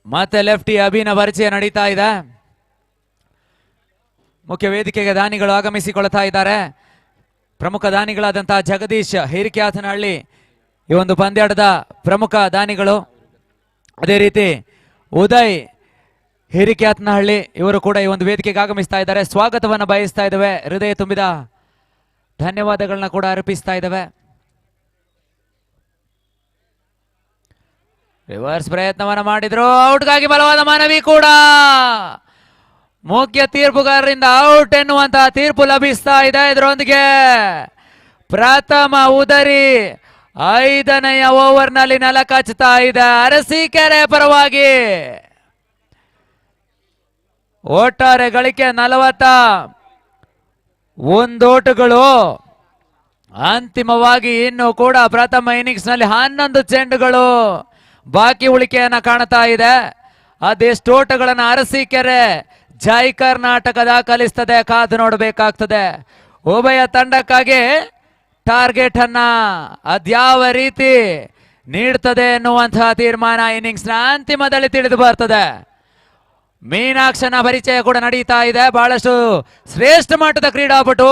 ಮತ್ತೆ ಲೆಫ್ಟಿ ಅಭಿನ ಪರಿಚಯ ನಡೀತಾ ಇದೆ. ಮುಖ್ಯ ವೇದಿಕೆಗೆ ದಾನಿಗಳು ಆಗಮಿಸಿಕೊಳ್ತಾ ಇದ್ದಾರೆ. ಪ್ರಮುಖ ದಾನಿಗಳಾದಂತಹ ಜಗದೀಶ್ ಹಿರಿಕ್ಯಾತನಹಳ್ಳಿ ಈ ಒಂದು ಪಂದ್ಯಾಟದ ಪ್ರಮುಖ ದಾನಿಗಳು. ಅದೇ ರೀತಿ ಉದಯ್ ಹಿರಿಕ್ಯಾತನಹಳ್ಳಿ ಇವರು ಕೂಡ ಈ ಒಂದು ವೇದಿಕೆಗೆ ಆಗಮಿಸ್ತಾ ಇದ್ದಾರೆ. ಸ್ವಾಗತವನ್ನು ಬಯಸ್ತಾ ಇದ್ದೇವೆ. ಹೃದಯ ತುಂಬಿದ ಧನ್ಯವಾದಗಳನ್ನ ಕೂಡ ಅರ್ಪಿಸ್ತಾ ಇದ್ದೇವೆ. ರಿವರ್ಸ್ ಪ್ರಯತ್ನವನ್ನ ಮಾಡಿದ್ರು. ಔಟ್ಗಾಗಿ ಬಲವಾದ ಮನವಿ ಕೂಡ. ಮುಖ್ಯ ತೀರ್ಪುಗಾರರಿಂದ ಔಟ್ ಎನ್ನುವಂತಹ ತೀರ್ಪು ಲಭಿಸ್ತಾ ಇದೆ. ಇದರೊಂದಿಗೆ ಪ್ರಥಮ ಉದರಿ 5ನೆಯ ಓವರ್ನಲ್ಲಿ ನೆಲಕಚ್ಚುತ್ತಾ ಇದೆ ಅರಸೀಕೆರೆ ಪರವಾಗಿ. ಒಟ್ಟಾರೆ ಗಳಿಕೆ 41 ಓಟಗಳು. ಅಂತಿಮವಾಗಿ ಇನ್ನು ಕೂಡ ಪ್ರಥಮ ಇನ್ನಿಂಗ್ಸ್ ನಲ್ಲಿ 11 ಚೆಂಡುಗಳು ಬಾಕಿ ಉಳಿಕೆಯನ್ನ ಕಾಣ್ತಾ ಇದೆ. ಅದೆಷ್ಟು ಓಟಗಳನ್ನ ಅರಸೀಕೆರೆ ಜೈ ಕರ್ನಾಟಕ ದಾಖಲಿಸ್ತದೆ ಕಾದು ನೋಡಬೇಕಾಗ್ತದೆ. ಉಭಯ ತಂಡಕ್ಕಾಗಿ ಟಾರ್ಗೆಟ್ ಅನ್ನ ಅದ್ಯಾವ ರೀತಿ ನೀಡ್ತದೆ ಎನ್ನುವಂತಹ ತೀರ್ಮಾನ ಇನ್ನಿಂಗ್ಸ್ ನ ಅಂತಿಮದಲ್ಲಿ ತಿಳಿದು ಬರ್ತದೆ. ಮೀನಾಕ್ಷನ ಪರಿಚಯ ಕೂಡ ನಡೀತಾ ಇದೆ. ಬಹಳಷ್ಟು ಶ್ರೇಷ್ಠ ಮಟ್ಟದ ಕ್ರೀಡಾಪಟು.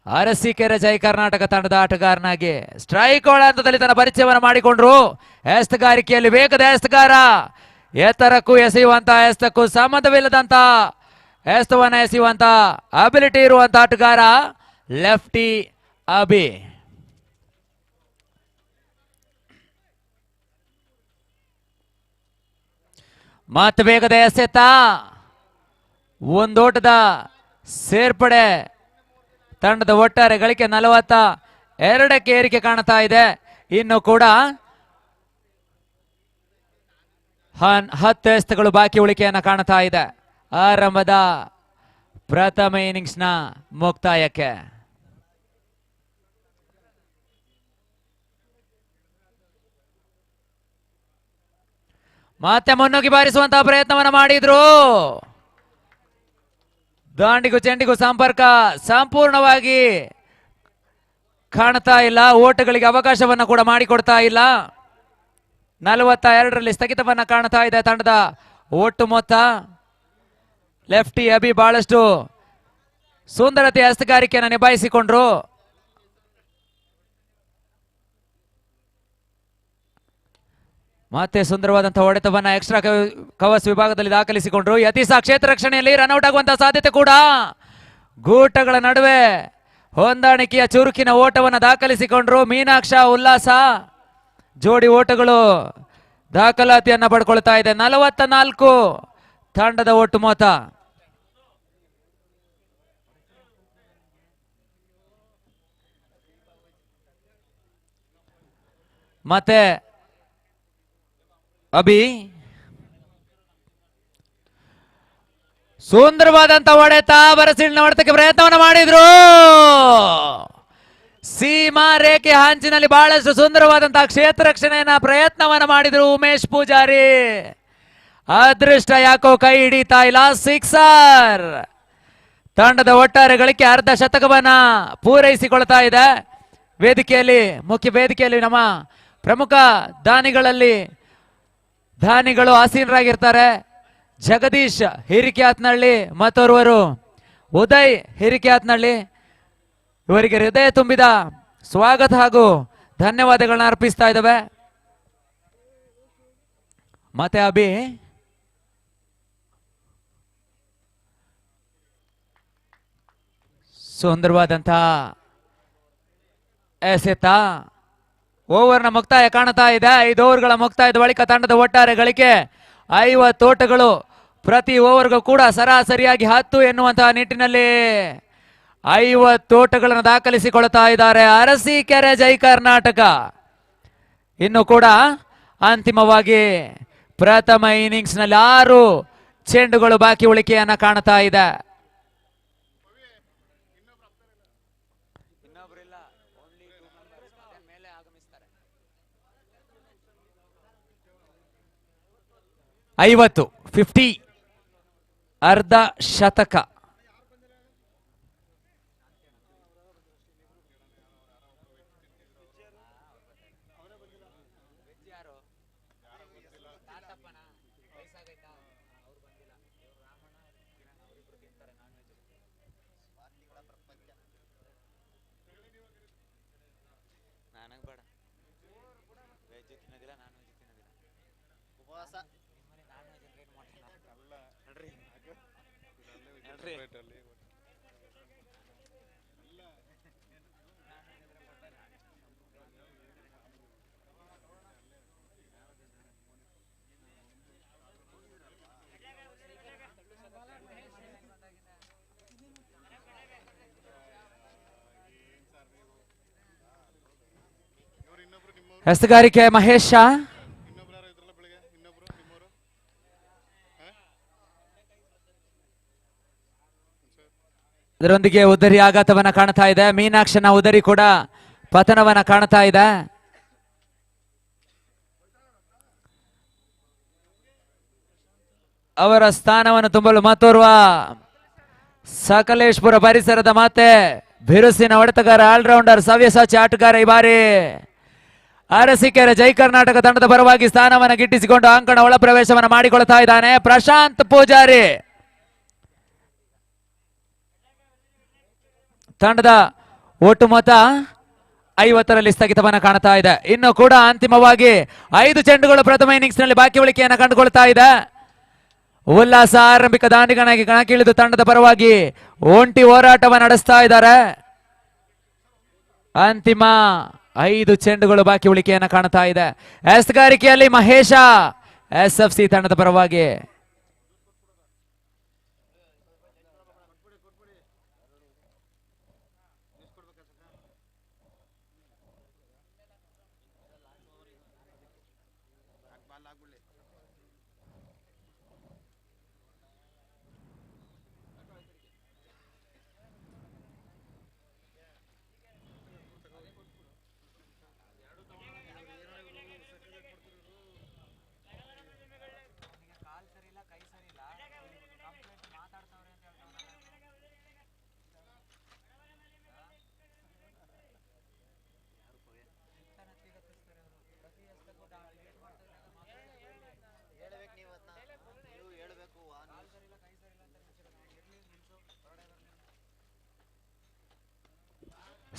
ಅರಸೀಕೆರೆ ಜೈ ಕರ್ನಾಟಕ ತಂಡದ ಆಟಗಾರನಾಗಿ ಸ್ಟ್ರೈಕ್ ಒಳ ಹಂತದಲ್ಲಿ ತನ್ನ ಪರಿಚಯವನ್ನು ಮಾಡಿಕೊಂಡ್ರು. ಎಸ್ತಗಾರಿಕೆಯಲ್ಲಿ ವೇಗದ ಎಸ್ತಗಾರ, ಎತ್ತರಕ್ಕೂ ಎಸೆಯುವಂತ ಎಸ್ತಕ್ಕೂ ಸಂಬಂಧವಿಲ್ಲದಂತ ಎಸ್ತವನ್ನ ಎಸೆಯುವಂತ ಅಬಿಲಿಟಿ ಇರುವಂತ ಆಟಗಾರ ಲೆಫ್ಟಿ ಅಬಿ. ಮತ್ತೆ ವೇಗದ ಎಸೆತ, ಒಂದೋಟದ ಸೇರ್ಪಡೆ. ತಂಡದ ಒಟ್ಟಾರೆ ಗಳಿಕೆ 42ಕ್ಕೆ ಏರಿಕೆ ಕಾಣ್ತಾ ಇದೆ. ಇನ್ನು ಕೂಡ 10 ಎಸೆತಗಳು ಬಾಕಿ ಉಳಿಕೆಯನ್ನ ಕಾಣ್ತಾ ಇದೆ ಆರಂಭದ ಪ್ರಥಮ ಇನ್ನಿಂಗ್ಸ್ ನ ಮುಕ್ತಾಯಕ್ಕೆ. ಮತ್ತೆ ಮುನ್ನುಗ್ಗಿ ಬಾರಿಸುವಂತಹ ಪ್ರಯತ್ನವನ್ನ ಮಾಡಿದ್ರು. ದಾಂಡಿಗೂ ಚೆಂಡಿಗೂ ಸಂಪರ್ಕ ಸಂಪೂರ್ಣವಾಗಿ ಕಾಣ್ತಾ ಇಲ್ಲ. ಓಟಗಳಿಗೆ ಅವಕಾಶವನ್ನ ಕೂಡ ಮಾಡಿಕೊಡ್ತಾ ಇಲ್ಲ. 42ರಲ್ಲಿ ಸ್ಥಗಿತವನ್ನ ಕಾಣ್ತಾ ಇದೆ ತಂಡದ ಒಟ್ಟು ಮೊತ್ತ. ಲೆಫ್ಟಿ ಅಭಿ ಬಹಳಷ್ಟು ಸುಂದರತೆಯ ಹಸ್ತಗಾರಿಕೆಯನ್ನು ನಿಭಾಯಿಸಿಕೊಂಡ್ರು. ಮತ್ತೆ ಸುಂದರವಾದಂತಹ ಹೊಡೆತವನ್ನ ಎಕ್ಸ್ಟ್ರಾ ಕವರ್ಸ್ ವಿಭಾಗದಲ್ಲಿ ದಾಖಲಿಸಿಕೊಂಡ್ರು. ಯತೀಸ ಕ್ಷೇತ್ರ ರಕ್ಷಣೆಯಲ್ಲಿ ರನ್ಔಟ್ ಆಗುವಂತಹ ಸಾಧ್ಯತೆ ಕೂಡ. ಗೂಟಗಳ ನಡುವೆ ಹೊಂದಾಣಿಕೆಯ ಚುರುಕಿನ ಓಟವನ್ನು ದಾಖಲಿಸಿಕೊಂಡ್ರು. ಮೀನಾಕ್ಷ ಉಲ್ಲಾಸ ಜೋಡಿ ಓಟಗಳು ದಾಖಲಾತಿಯನ್ನ ಪಡ್ಕೊಳ್ತಾ ಇದೆ. 44 ತಂಡದ ಒಟ್ಟು ಮೊತ್ತ. ಮತ್ತೆ ಅಭಿ ಸುಂದರವಾದಂತ ಹೊಡೆತ, ಬರಸಿಳಿನ ಹೊಡೆತಕ್ಕೆ ಪ್ರಯತ್ನವನ್ನು ಮಾಡಿದ್ರು. ಸೀಮಾ ರೇಖೆ ಹಂಚಿನಲ್ಲಿ ಬಹಳಷ್ಟು ಸುಂದರವಾದಂತಹ ಕ್ಷೇತ್ರ ರಕ್ಷಣೆಯನ್ನ ಪ್ರಯತ್ನವನ್ನ ಮಾಡಿದ್ರು ಉಮೇಶ್ ಪೂಜಾರಿ. ಅದೃಷ್ಟ ಯಾಕೋ ಕೈ ಹಿಡಿತಾ ಇಲ್ಲ. ಸಿಕ್ಸರ್. ತಂಡದ ಒಟ್ಟಾರೆ ಗಳಿಕೆ ಅರ್ಧ ಶತಕವನ್ನ ಪೂರೈಸಿಕೊಳ್ತಾ ಇದೆ. ವೇದಿಕೆಯಲ್ಲಿ ಮುಖ್ಯ ವೇದಿಕೆಯಲ್ಲಿ ನಮ್ಮ ಪ್ರಮುಖ ದಾನಿಗಳು ಆಸೀನರಾಗಿರ್ತಾರೆ. ಜಗದೀಶ್ ಹಿರಿಕ್ಯಾತ್ನಳ್ಳಿ ಮತ್ತೋರ್ವರು ಉದಯ್ ಹಿರಿಕ್ಯಾತ್ನಳ್ಳಿ. ಇವರಿಗೆ ಹೃದಯ ತುಂಬಿದ ಸ್ವಾಗತ ಹಾಗೂ ಧನ್ಯವಾದಗಳನ್ನ ಅರ್ಪಿಸ್ತಾ ಇದ್ದಾವೆ. ಮತ್ತೆ ಅಭಿ ಸುಂದರವಾದಂತಹ ಎಸೆತ. ಓವರ್ನ ಮುಕ್ತಾಯ ಕಾಣ್ತಾ ಇದೆ. 5 ಓವರ್ಗಳ ಮುಕ್ತಾಯದ ಬಳಿಕ ತಂಡದ ಒಟ್ಟಾರೆ ಗಳಿಕೆ 50 ಓಟಗಳು. ಪ್ರತಿ ಓವರ್ಗೂ ಕೂಡ ಸರಾಸರಿಯಾಗಿ 10 ಎನ್ನುವಂತಹ ನಿಟ್ಟಿನಲ್ಲಿ 50 ಓಟಗಳನ್ನು ದಾಖಲಿಸಿಕೊಳ್ತಾ ಇದ್ದಾರೆ ಅರಸೀಕೆರೆ ಜೈ ಕರ್ನಾಟಕ. ಇನ್ನು ಕೂಡ ಅಂತಿಮವಾಗಿ ಪ್ರಥಮ ಇನ್ನಿಂಗ್ಸ್ ನಲ್ಲಿ 6 ಚೆಂಡುಗಳು ಬಾಕಿ ಉಳಿಕೆಯನ್ನ ಕಾಣ್ತಾ ಇದೆ. ಐವತ್ತು 50 ಅರ್ಧ ಶತಕ. ಹೆಸಗಾರಿಕೆ ಮಹೇಶ. ಇದರೊಂದಿಗೆ ಉದರಿ ಆಘಾತವನ್ನ ಕಾಣ್ತಾ ಇದೆ. ಮೀನಾಕ್ಷನ ಉದರಿ ಕೂಡ ಪತನವನ್ನ ಕಾಣ್ತಾ ಇದೆ. ಅವರ ಸ್ಥಾನವನ್ನು ತುಂಬಲು ಮತ್ತೋರ್ವ ಸಕಲೇಶ್ಪುರ ಪರಿಸರದ ಮತ್ತೆ ಬಿರುಸಿನ ಹೊಡೆತಗಾರ ಆಲ್ರೌಂಡರ್ ಸವ್ಯಸಾಚಿ ಆಟಗಾರ ಈ ಬಾರಿ ಅರಸೀಕೆರೆ ಜೈ ಕರ್ನಾಟಕ ತಂಡದ ಪರವಾಗಿ ಸ್ಥಾನವನ್ನು ಗಿಟ್ಟಿಸಿಕೊಂಡು ಅಂಕಣ ಒಳ ಪ್ರವೇಶವನ್ನು ಮಾಡಿಕೊಳ್ತಾ ಇದ್ದಾನೆ ಪ್ರಶಾಂತ್ ಪೂಜಾರಿ. ತಂಡದ ಒಟ್ಟು ಮೊತ್ತ 50ರಲ್ಲಿ ಸ್ಥಗಿತವನ್ನ ಕಾಣ್ತಾ ಇದೆ. ಇನ್ನು ಕೂಡ ಅಂತಿಮವಾಗಿ 5 ಚೆಂಡುಗಳು ಪ್ರಥಮ ಇನ್ನಿಂಗ್ಸ್ ನಲ್ಲಿ ಬಾಕಿ ಉಳಿಕೆಯನ್ನು ಕಂಡುಕೊಳ್ತಾ ಇದೆ. ಉಲ್ಲಾಸ ಆರಂಭಿಕ ದಾಂಡಿಗನಾಗಿ ಕಣಕ್ಕಿಳಿದು ತಂಡದ ಪರವಾಗಿ ಒಂಟಿ ಹೋರಾಟವನ್ನು ನಡೆಸ್ತಾ ಇದ್ದಾರೆ. ಅಂತಿಮ 5 ಚೆಂಡುಗಳು ಬಾಕಿ ಉಳಿಕೆಯನ್ನು ಕಾಣ್ತಾ ಇದೆ. ಎಸ್ಗಾರಿಕೆಯಲ್ಲಿ ಮಹೇಶ SFC ತಂಡದ ಪರವಾಗಿ.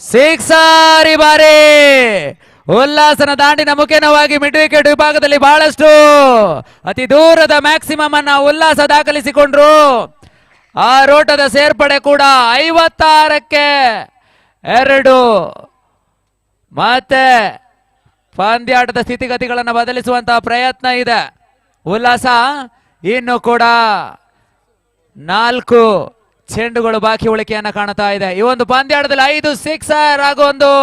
ಸಿಕ್ಸರ್ ಈ ಬಾರಿ ಉಲ್ಲಾಸನ ದಾಂಡಿನ ಮುಖೇನವಾಗಿ ಮಿಡ್ ವಿಕೆಟ್ ವಿಭಾಗದಲ್ಲಿ ಬಹಳಷ್ಟು ಅತಿ ದೂರದ ಮ್ಯಾಕ್ಸಿಮಮ್ ಅನ್ನ ಉಲ್ಲಾಸ ದಾಖಲಿಸಿಕೊಂಡ್ರು. ಆ ರೋಟದ ಸೇರ್ಪಡೆ ಕೂಡ 56ಕ್ಕೆ 2. ಮತ್ತೆ ಪಂದ್ಯಾಟದ ಸ್ಥಿತಿಗತಿಗಳನ್ನು ಬದಲಿಸುವಂತಹ ಪ್ರಯತ್ನ ಇದೆ. ಉಲ್ಲಾಸ ಇನ್ನು ಕೂಡ 4 ಚೆಂಡುಗಳು ಬಾಕಿ ಉಳಿಕೆಯನ್ನ ಕಾಣ್ತಾ ಇದೆ. ಈ ಒಂದು ಪಂದ್ಯಾಟದಲ್ಲಿ 5 ಸಿಕ್ಸರ್ ಹಾಗೂ 1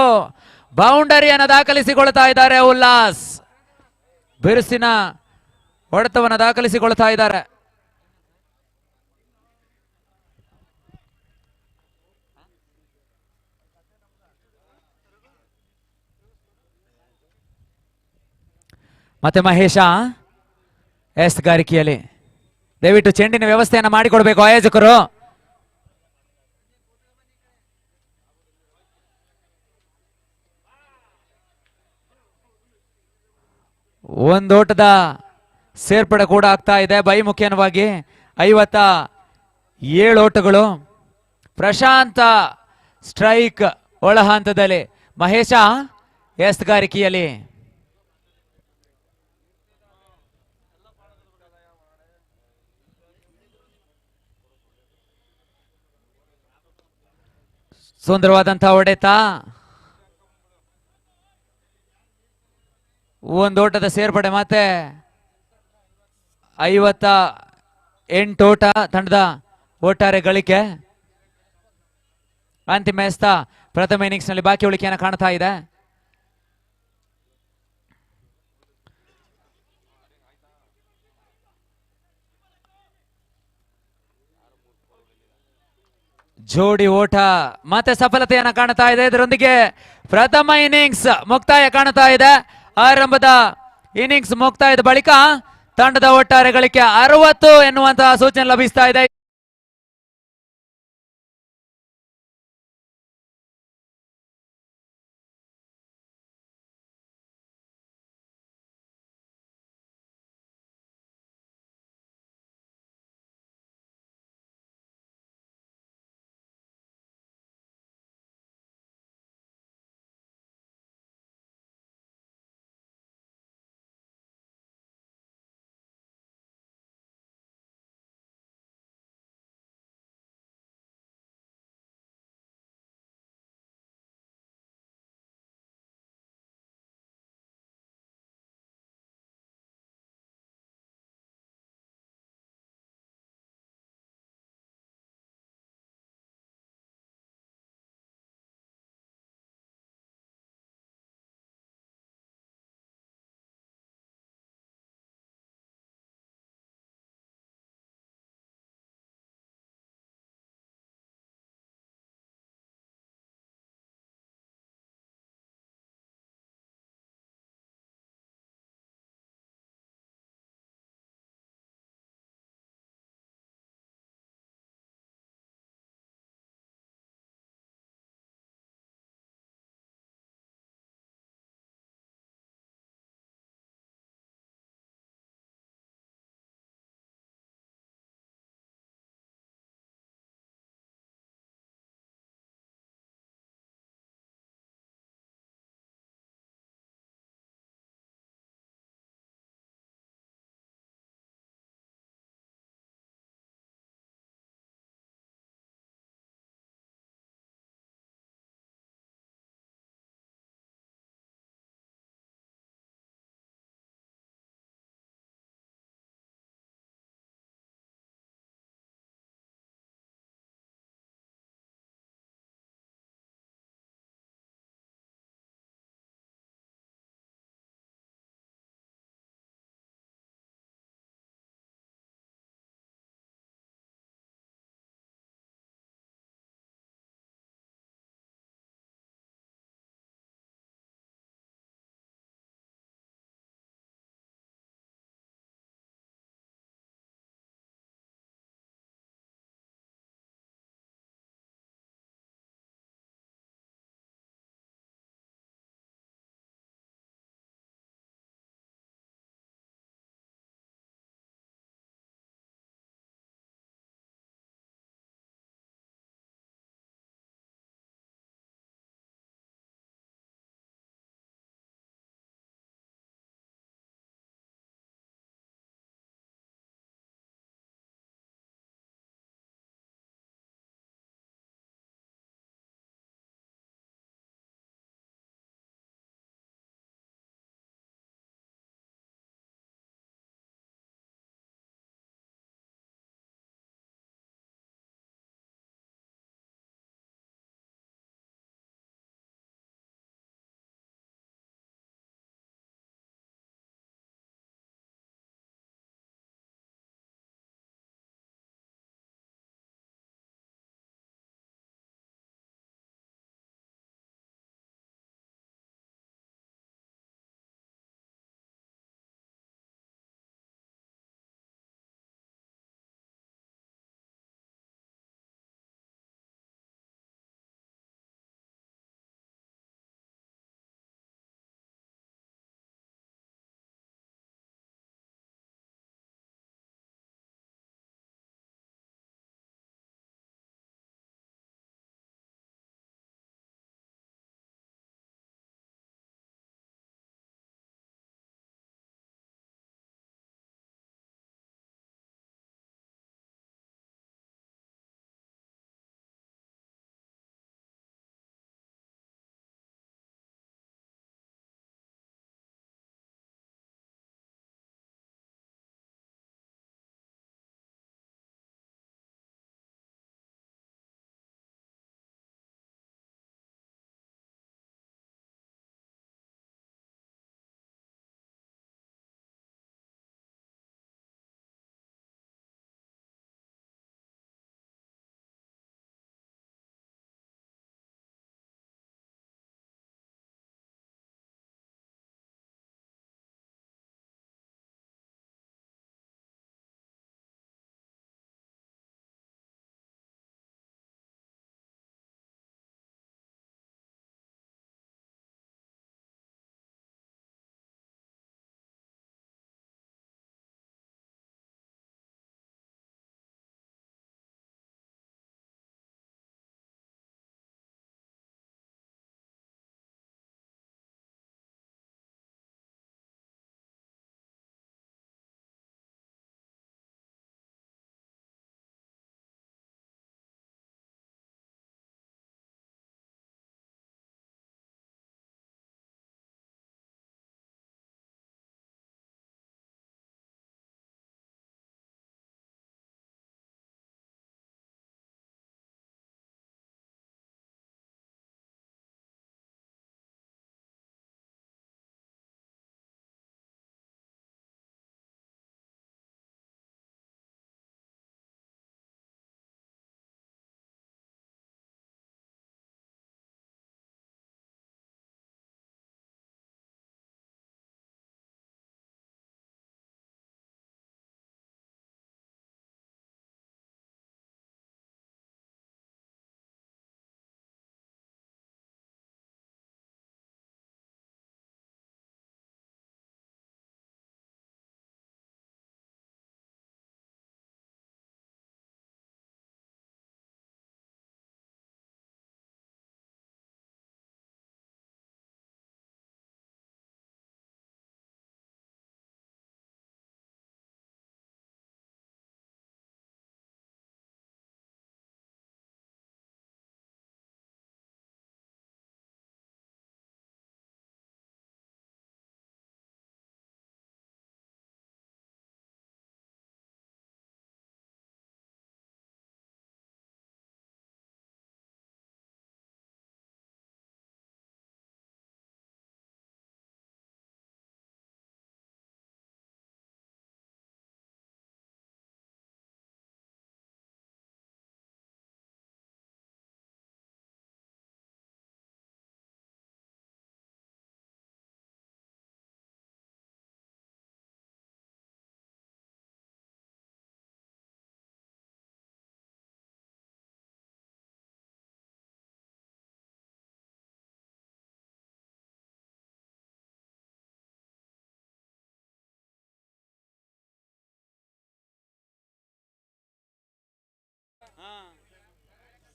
ಬೌಂಡರಿಯನ್ನು ದಾಖಲಿಸಿಕೊಳ್ತಾ ಇದ್ದಾರೆ. ಉಲ್ಲಾಸ್ ಬಿರುಸಿನ ಹೊಡೆತವನ್ನು ದಾಖಲಿಸಿಕೊಳ್ತಾ ಇದ್ದಾರೆ. ಮತ್ತೆ ಮಹೇಶ ಎಸ್ ಗಾರಿಕೆಯಲ್ಲಿ ದಯವಿಟ್ಟು ಚೆಂಡಿನ ವ್ಯವಸ್ಥೆಯನ್ನು ಮಾಡಿಕೊಡ್ಬೇಕು ಆಯೋಜಕರು. ಒಂದೋಟದ ಸೇರ್ಪಡೆ ಕೂಡ ಆಗ್ತಾ ಇದೆ. ಬೈ ಮುಖ್ಯವಾಗಿ 57 ಓಟಗಳು. ಪ್ರಶಾಂತ ಸ್ಟ್ರೈಕ್ ಒಳ ಹಂತದಲ್ಲಿ. ಮಹೇಶ ಎಸ್ ಗಾರಿಕೆಯಲ್ಲಿ ಸುಂದರವಾದಂತಹ ಹೊಡೆತ. ಒಂದೋಟದ ಸೇರ್ಪಡೆ ಮತ್ತೆ 58 ಓಟ ತಂಡದ ಒಟ್ಟಾರೆ ಗಳಿಕೆ. ಅಂತಿಮ ಎಸ್ತ ಪ್ರಥಮ ಇನ್ನಿಂಗ್ಸ್ ನಲ್ಲಿ ಬಾಕಿ ಉಳಿಕೆಯನ್ನು ಕಾಣ್ತಾ ಇದೆ. ಜೋಡಿ ಓಟ ಮತ್ತೆ ಸಫಲತೆಯನ್ನ ಕಾಣ್ತಾ ಇದೆ. ಇದರೊಂದಿಗೆ ಪ್ರಥಮ ಇನ್ನಿಂಗ್ಸ್ ಮುಕ್ತಾಯ ಕಾಣ್ತಾ ಇದೆ. ಆರಂಭದ ಇನ್ನಿಂಗ್ಸ್ ಮುಕ್ತಾಯದ ಬಳಿಕ ತಂಡದ ಒಟ್ಟಾರೆ ಗಳಿಕೆ 60 ಎನ್ನುವಂತಹ ಸೂಚನೆ ಲಭಿಸ್ತಾ ಇದೆ.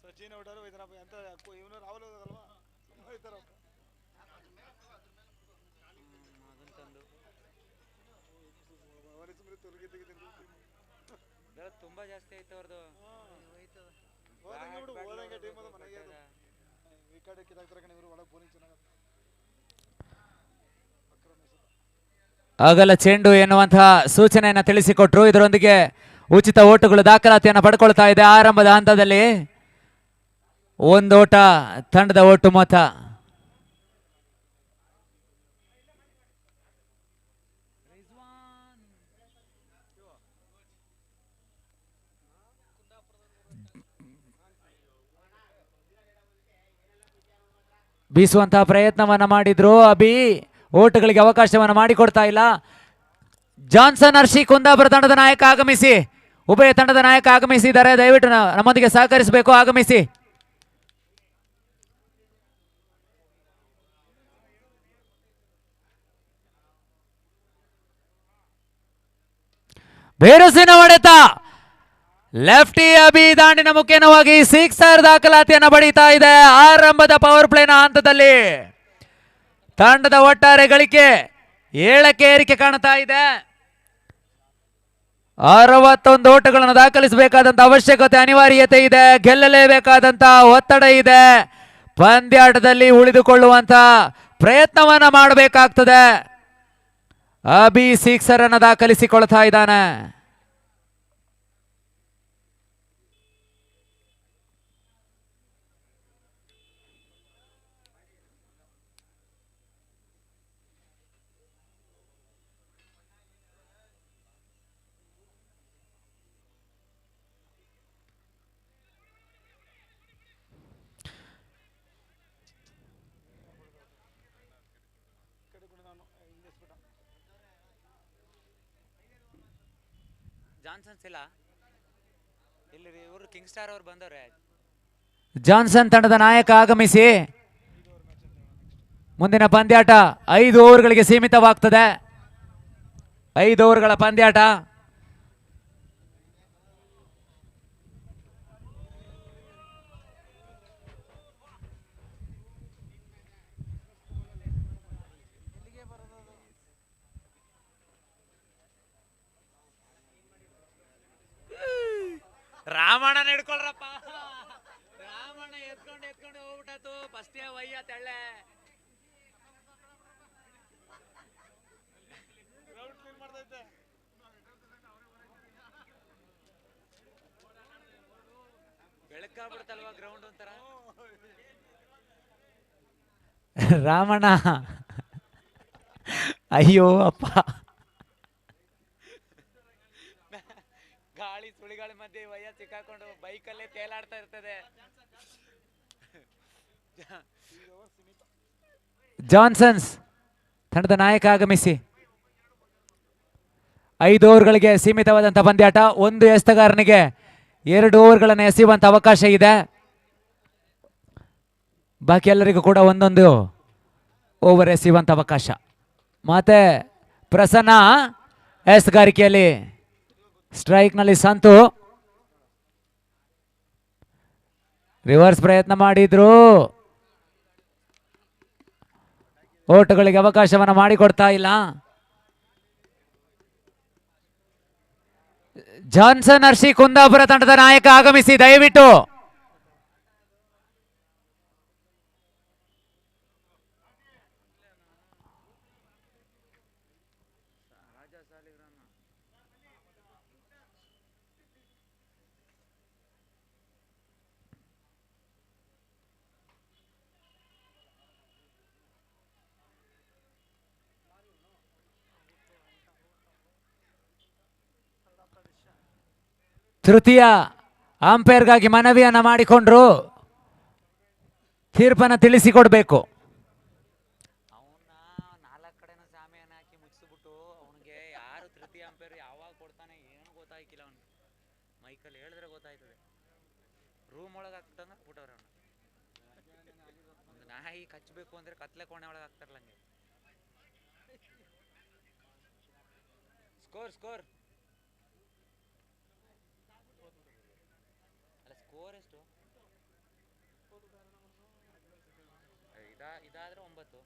ಸಚಿನ್ ಔಟರು ಹೋಯ್ತಾರಪ್ಪ ಎಂತ ಇವನು ರಾಹುಲ್ ಹೋದಲ್ವಾ ಹೋಯ್ತಾರಪ್ಪ. ತುಂಬಾ ಜಾಸ್ತಿ ಆಯ್ತು ಅವ್ರದ್ದು. ಹೋದಂಗೆ ಬಿಡು, ಹೋದಂಗೆ ಟೀಮ್ ಅದು ಮನೆಗೆ ಅದು ವಿಕೆಟ್ ಕಿತ್ತಾಕ್ತಾರೆ ಕಣ ಇವರು. ಒಳಗೆ ಬೌಲಿಂಗ್ ಚೆನ್ನಾಗ ಆಗಲ್ಲ ಚೆಂಡು ಎನ್ನುವಂತಹ ಸೂಚನೆಯನ್ನು ತಿಳಿಸಿಕೊಟ್ರು. ಇದರೊಂದಿಗೆ ಉಚಿತ ಓಟುಗಳು ದಾಖಲಾತಿಯನ್ನು ಪಡ್ಕೊಳ್ತಾ ಇದೆ. ಆರಂಭದ ಹಂತದಲ್ಲಿ ಒಂದು ಓಟ ತಂಡದ ಒಟ್ಟು ಮೊತ್ತ. ಬೀಸುವಂತಹ ಪ್ರಯತ್ನವನ್ನ ಮಾಡಿದ್ರು ಅಭಿ, ಓಟುಗಳಿಗೆ ಅವಕಾಶವನ್ನು ಮಾಡಿಕೊಡ್ತಾ ಇಲ್ಲ. ಜಾನ್ಸನ್ ಹರ್ಷಿ ಕುಂದಾಪುರ ತಂಡದ ನಾಯಕ ಆಗಮಿಸಿ, ಉಭಯ ತಂಡದ ನಾಯಕ ಆಗಮಿಸಿದ್ದಾರೆ. ದಯವಿಟ್ಟು ನಮ್ಮೊಂದಿಗೆ ಸಹಕರಿಸಬೇಕು, ಆಗಮಿಸಿ. ಬೇರುಸಿನ ಹೊಡೆತ, ಲೆಫ್ಟಿ ಅಭಿ ದಾಂಡಿನ ಮುಖೇನವಾಗಿ ಸಿಕ್ಸರ್ ದಾಖಲಾತಿಯನ್ನು ಬಡಿತಾ ಇದೆ. ಆರಂಭದ ಪವರ್ ಪ್ಲೇನ ಹಂತದಲ್ಲಿ ತಂಡದ ಒಟ್ಟಾರೆ ಗಳಿಕೆ 7ಕ್ಕೆ ಏರಿಕೆ ಕಾಣ್ತಾ ಇದೆ. 61 ಓಟಗಳನ್ನು ದಾಖಲಿಸಬೇಕಾದಂತ ಅವಶ್ಯಕತೆ, ಅನಿವಾರ್ಯತೆ ಇದೆ. ಗೆಲ್ಲಲೇಬೇಕಾದಂತ ಒತ್ತಡ ಇದೆ. ಪಂದ್ಯಾಟದಲ್ಲಿ ಉಳಿದುಕೊಳ್ಳುವಂತ ಪ್ರಯತ್ನವನ್ನ ಮಾಡಬೇಕಾಗ್ತದೆ. ಅಭಿ ಸಿಕ್ಸರ್ ಅನ್ನು ದಾಖಲಿಸಿಕೊಳ್ತಾ ಇದ್ದಾನೆ. ಜಾನ್ಸನ್ಸ್ ಇಲ್ಲ ಇಲ್ಲಿ, ಇವರು ಕಿಂಗ್ ಸ್ಟಾರ್ ಅವ್ರು ಬಂದವ್ರೆ. ಜಾನ್ಸನ್ ತಂಡದ ನಾಯಕ ಆಗಮಿಸಿ, ಮುಂದಿನ ಪಂದ್ಯಾಟ 5 ಓವರ್ಗಳಿಗೆ ಸೀಮಿತವಾಗ್ತದೆ. 5 ಓವರ್ಗಳ ಪಂದ್ಯಾಟ. ರಾಮಣ್ಣ ಹಿಡ್ಕೊಳ್ರಪ್ಪ, ರಾಮಣ್ಣ ಎತ್ಕೊಂಡು ಹೋಗ್ಬಿಟ್ಟು ಫಸ್ಟ್ ವಯ್ಯ ತೆಳ್ಳೆ. ಬೆಳಕಾಗ್ಬಿಡ್ತಲ್ವಾ ಗ್ರೌಂಡ್ ಒಂಥರ. ರಾಮಣ್ಣ ಅಯ್ಯೋ ಅಪ್ಪ, ಗಾಳಿ ಸುಳಿಗಾಳಿ ಮಧ್ಯೆ ವಯ್ಯ ಸಿಕ್ಕಾಕೊಂಡು ಬೈಕಲ್ಲೇ ತೇಲಾಡ್ತಾ ಇರ್ತದೆ. ಜಾನ್ಸನ್ಸ್ ತಂಡದ ನಾಯಕ ಆಗಮಿಸಿ, 5 ಓವರ್ಗಳಿಗೆ ಸೀಮಿತವಾದಂತಹ ಪಂದ್ಯಾಟ. ಒಂದು ಎಸೆತಗಾರನಿಗೆ 2 ಓವರ್ಗಳನ್ನು ಎಸೆಯುವಂತ ಅವಕಾಶ ಇದೆ. ಬಾಕಿ ಎಲ್ಲರಿಗೂ ಕೂಡ ಒಂದೊಂದು ಓವರ್ ಎಸೆಯುವಂತ ಅವಕಾಶ. ಮತ್ತೆ ಪ್ರಸನ್ನ ಎಸೆಗಾರಿಕೆಯಲ್ಲಿ ಸ್ಟ್ರೈಕ್ನಲ್ಲಿ ಸಂತು ರಿವರ್ಸ್ ಪ್ರಯತ್ನ ಮಾಡಿದ್ರು. ಓಟಗಳಿಗೆ ಅವಕಾಶವನ್ನು ಮಾಡಿಕೊಡ್ತಾ ಇಲ್ಲ. ಜಾನ್ಸನ್ ಹರ್ಷಿ ಕುಂದಾಪುರ ತಂಡದ ನಾಯಕ ಆಗಮಿಸಿ, ದಯವಿಟ್ಟು ತೃತೀಯ ಅಂಪೈರ್ಗಾಗಿ ಮನವಿಯನ್ನ ಮಾಡಿಕೊಂಡ್ರು, ತೀರ್ಪನ್ನು ತಿಳಿಸಿಕೊಡ್ಬೇಕು. ಅವನ್ನ 4 ಕಡೆನೂ ಜಾಮೀನು ಹಾಕಿ ಮುಗಿಸ್ಬಿಟ್ಟು ಅವನಿಗೆ ಯಾರು ತೃತೀಯ ಅಂಪೈರ್ ಯಾವಾಗ ಕೊಡ್ತಾನೆ ಏನು ಗೊತ್ತಾಯ್ಕಿಲ್ಲ. ಅವನು ಮೈಕಲ್ಲಿ ಹೇಳಿದ್ರೆ ಗೊತ್ತಾಯ್ತದೆ. ರೂಮ್ ಒಳಗೆ ಹಾಕ್ತಂಗ ಬಿಟ್ಟವ್ರೆ. ಒಂದು ನಾಯಿ ಕಚ್ಚಬೇಕು ಅಂದ್ರೆ ಕತ್ಲೆ ಕೋಣೆ ಒಳಗೆ ಹಾಕ್ತಾರಲ್ಲ ಹಂಗೆ. ಸ್ಕೋರ್ ಓವರ್ ಎಷ್ಟು? ಇದಾದ್ರೆ 9.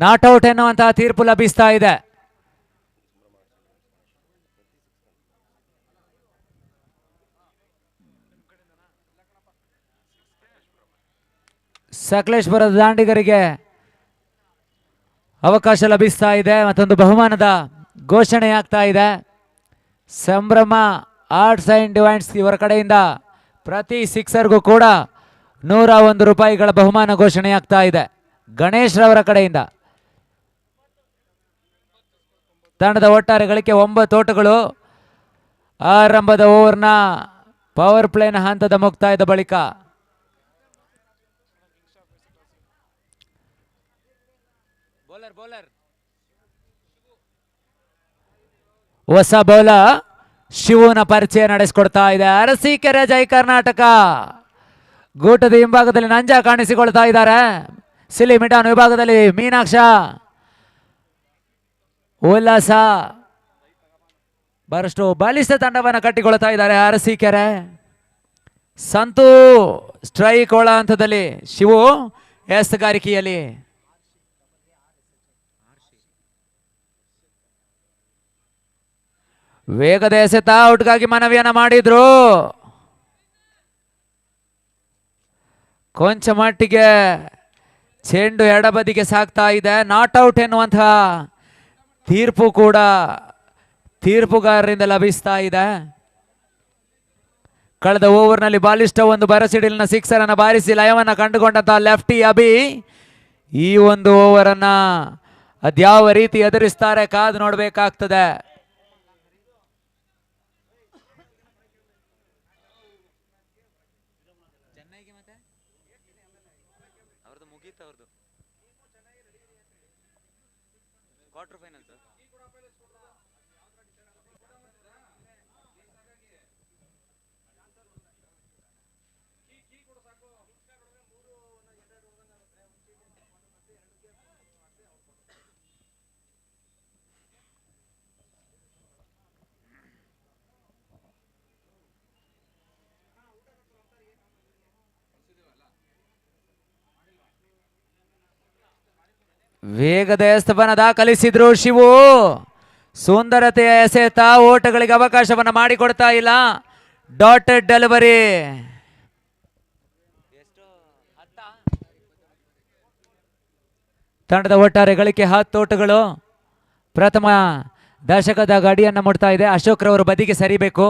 ನಾಟ್ಔಟ್ ಎನ್ನುವಂತಹ ತೀರ್ಪು ಲಭಿಸ್ತಾ ಇದೆ. ಸಕಲೇಶ್ಪುರದ ದಾಂಡಿಗರಿಗೆ ಅವಕಾಶ ಲಭಿಸ್ತಾ ಇದೆ. ಮತ್ತೊಂದು ಬಹುಮಾನದ ಘೋಷಣೆ ಆಗ್ತಾ ಇದೆ. ಸಂಭ್ರಮ ಆರ್ಟ್ಸ್ ಅಂಡ್ ಡಿವೈನ್ಸ್ ಇವರ ಕಡೆಯಿಂದ ಪ್ರತಿ ಸಿಕ್ಸರ್ಗೂ ಕೂಡ 101 ರೂಪಾಯಿಗಳ ಬಹುಮಾನ ಘೋಷಣೆ ಆಗ್ತಾ ಇದೆ. ಗಣೇಶ್ ರವರ ಕಡೆಯಿಂದ ತಂಡದ ಒಟ್ಟಾರೆ ಗಳಿಕೆ 9 ಓಟಗಳು. ಆರಂಭದ ಓವರ್ನ ಪವರ್ ಪ್ಲೇನ ಹಂತದ ಮುಕ್ತಾಯದ ಬಳಿಕ ಹೊಸ ಬೌಲರ್ ಶಿವನ ಪರಿಚಯ ನಡೆಸಿಕೊಡ್ತಾ ಇದೆ. ಅರಸೀಕೆರೆ ಜೈ ಕರ್ನಾಟಕ ಗೂಟದ ಹಿಂಭಾಗದಲ್ಲಿ ನಂಜ ಕಾಣಿಸಿಕೊಳ್ತಾ ಇದ್ದಾರೆ. ಸಿಲಿ ಮಿಡಾನ್ ವಿಭಾಗದಲ್ಲಿ ಮೀನಾಕ್ಷ, ಉಲ್ಲಾಸ ಬಹಳಷ್ಟು ಬಲಿಷ್ಠ ತಂಡವನ್ನು ಕಟ್ಟಿಕೊಳ್ತಾ ಇದ್ದಾರೆ ಅರಸೀಕೆರೆ. ಸಂತು ಸ್ಟ್ರೈಕ್ ಒಳ ಹಂತದಲ್ಲಿ, ಶಿವು ಎಸ್ತಗಾರಿಕೆಯಲ್ಲಿ. ವೇಗದ ಎಸೆತ ಔಟ್ಗಾಗಿ ಮನವಿಯನ್ನ ಮಾಡಿದ್ರು. ಕೊಂಚ ಮಟ್ಟಿಗೆ ಚೆಂಡು ಎಡಬದಿಗೆ ಸಾಗ್ತಾ ಇದೆ. ನಾಟ್ ಔಟ್ ಎನ್ನುವಂತಹ ತೀರ್ಪು ಕೂಡ ತೀರ್ಪುಗಾರರಿಂದ ಲಭಿಸ್ತಾ ಇದೆ. ಕಳೆದ ಓವರ್ನಲ್ಲಿ ಬಾಲಿಷ್ಠ ಒಂದು ಬರಸಿಡಿಲಿನ ಸಿಕ್ಸರ್ ಅನ್ನು ಬಾರಿಸಿ ಲಯವನ್ನ ಕಂಡುಕೊಂಡಂತಹ ಲೆಫ್ಟಿ ಅಭಿ ಈ ಒಂದು ಓವರ್ ಅನ್ನ ಅದ್ಯಾವ ರೀತಿ ಎದುರಿಸ್ತಾರೆ ಕಾದು ನೋಡಬೇಕಾಗ್ತದೆ. ಅವ್ರದ್ದು ಮುಗೀತು, ಅವ್ರದ್ದು ಕ್ವಾರ್ಟರ್ ಫೈನಲ್ಸ್. ವೇಗದ ಎಸ್ತವನ್ನ ದಾಖಲಿಸಿದ್ರು ಶಿವು. ಸುಂದರತೆಯ ಎಸೆತ ಓಟಗಳಿಗೆ ಅವಕಾಶವನ್ನ ಮಾಡಿಕೊಡ್ತಾ ಇಲ್ಲ. Dotted delivery. ತಂಡದ ಒಟ್ಟಾರೆ ಗಳಿಕೆ 10 ಓಟಗಳು. ಪ್ರಥಮ ದಶಕದ ಗಡಿಯನ್ನ ಮುಟ್ತಾ ಇದೆ. ಅಶೋಕ್ ರವರು ಬದಿಗೆ ಸರಿಬೇಕು.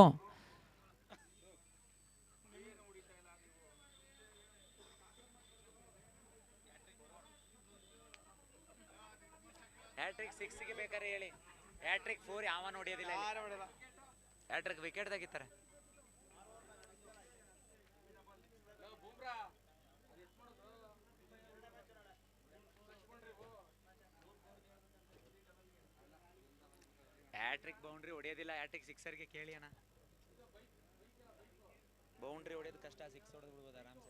ಹ್ಯಾಟ್ರಿಕ್ 6ಗೆ ಬೇಕಾದ್ರೆ ಹೇಳಿ. ಹ್ಯಾಟ್ರಿಕ್ 4 ಯಾವ ನೋಡಿಯೋದಿಲ್ಲ. ಹ್ಯಾಟ್ರಿಕ್ ವಿಕೆಟ್ ತೆಗಿತಾರೆ. ಹ್ಯಾಟ್ರಿಕ್ ಬೌಂಡ್ರಿ ಹೊಡೆಯೋದಿಲ್ಲ. ಹ್ಯಾಟ್ರಿಕ್ ಸಿಕ್ಸರ್ಗೆ ಕೇಳಿ ಅಣ್ಣ. ಬೌಂಡ್ರಿ ಹೊಡೆಯೋದು ಕಷ್ಟ, 6 ಹೊಡೆದು ಬಿಡ್ಬೋದು ಆರಾಮ್ಸೆ.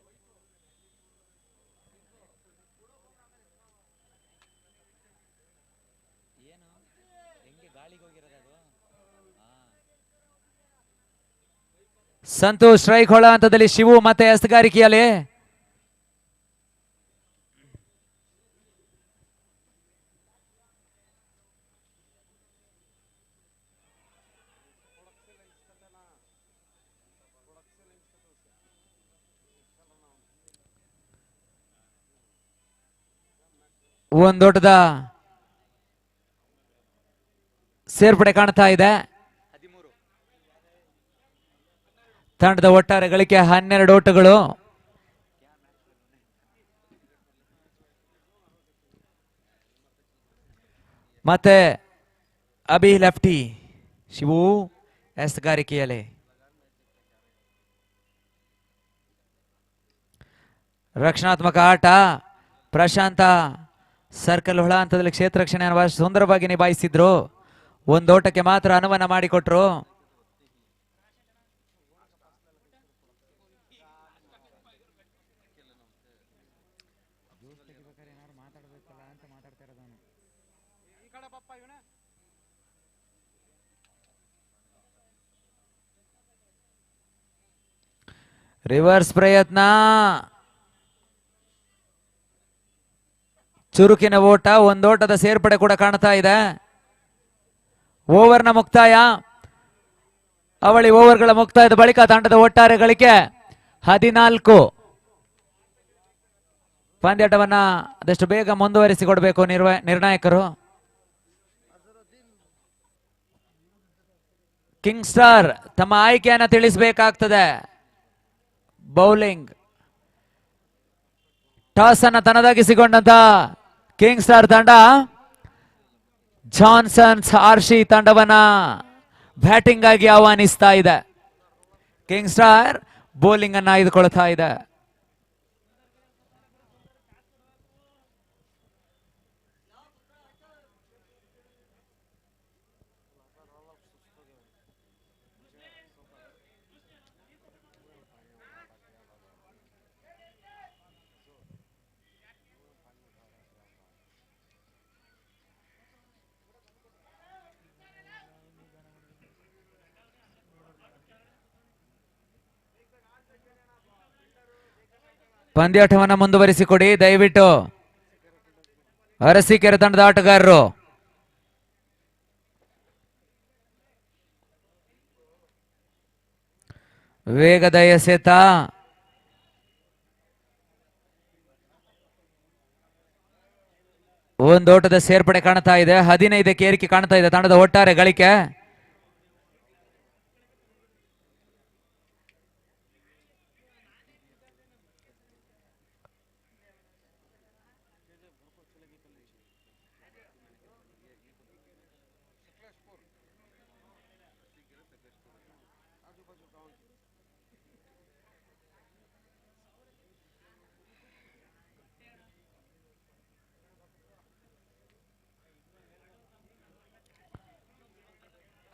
ಏನು ಹೆಂಗೆ ಗಾಳಿಗೆ ಹೋಗಿರೋದು ಅದು. ಸಂತೋಷ್ ಸ್ಟ್ರೈಕ್ ಹೊಳ ಹಂತದಲ್ಲಿ ಶಿವು ಮತ್ತೆ ಎಸ್ತಗಾರಿಕೆಯಲ್ಲಿ. ಒಂದೊಡ್ಡದ ಸೇರ್ಪಡೆ ಕಾಣ್ತಾ ಇದೆ. ತಂಡದ ಒಟ್ಟಾರೆ ಗಳಿಕೆ 12 ಓಟಗಳು. ಮತ್ತೆ ಅಭಿ ಲೆಫ್ಟಿ, ಶಿವು ಎಸ್ತಗಾರಿಕೆಯಲ್ಲಿ. ರಕ್ಷಣಾತ್ಮಕ ಆಟ. ಪ್ರಶಾಂತ ಸರ್ಕಲ್ ಹೊಳ ಹಂತದಲ್ಲಿ ಕ್ಷೇತ್ರ ರಕ್ಷಣೆಯನ್ನು ಬಹಳ ಸುಂದರವಾಗಿ ನಿಭಾಯಿಸಿದ್ರು. ಒಂದು ಓಟಕ್ಕೆ ಮಾತ್ರ ಅನುವನ್ನ ಮಾಡಿಕೊಟ್ರು. ಕಡೆ ಪಪ್ಪ ಇವನೇ ರಿವರ್ಸ್ ಪ್ರಯತ್ನ, ಚುರುಕಿನ ಓಟ, ಒಂದೋಟದ ಸೇರ್ಪಡೆ ಕೂಡ ಕಾಣ್ತಾ ಇದೆ. ಓವರ್ನ ಮುಕ್ತಾಯ. ಅವಳಿ ಓವರ್ಗಳ ಮುಕ್ತಾಯದ ಬಳಿಕ ತಂಡದ ಒಟ್ಟಾರೆ ಗಳಿಕೆ 14. ಪಂದ್ಯಾಟವನ್ನ ಆದಷ್ಟು ಬೇಗ ಮುಂದುವರಿಸಿಕೊಡಬೇಕು ನಿರ್ಣಾಯಕರು. ಕಿಂಗ್ ಸ್ಟಾರ್ ತಮ್ಮ ಆಯ್ಕೆಯನ್ನು ತಿಳಿಸಬೇಕಾಗ್ತದೆ. ಬೌಲಿಂಗ್ ಟಾಸ್ ಅನ್ನ ತನ್ನದಾಗಿಸಿಕೊಂಡಂತ ಕಿಂಗ್ ಸ್ಟಾರ್ ತಂಡ ಜಾನ್ಸನ್ಸ್ ಆರ್ಶಿ ತಂಡವನ್ನ ಬ್ಯಾಟಿಂಗ್ ಆಗಿ ಆಹ್ವಾನಿಸ್ತಾ ಇದೆ. ಕಿಂಗ್ ಸ್ಟಾರ್ ಬೌಲಿಂಗ್ ಅನ್ನ ಆಯ್ದುಕೊಳ್ತಾ ಇದೆ. ಪಂದ್ಯಾಟವನ್ನು ಮುಂದುವರಿಸಿಕೊಡಿ ದಯವಿಟ್ಟು. ಅರಸೀಕೆರೆ ತಂಡದ ಆಟಗಾರರು ವೇಗದ ಎಸೆತ, ಒಂದೋಟದ ಸೇರ್ಪಡೆ ಕಾಣ್ತಾ ಇದೆ. 15ಕ್ಕೆ ಏರಿಕೆ ಕಾಣ್ತಾ ಇದೆ ತಂಡದ ಒಟ್ಟಾರೆ ಗಳಿಕೆ.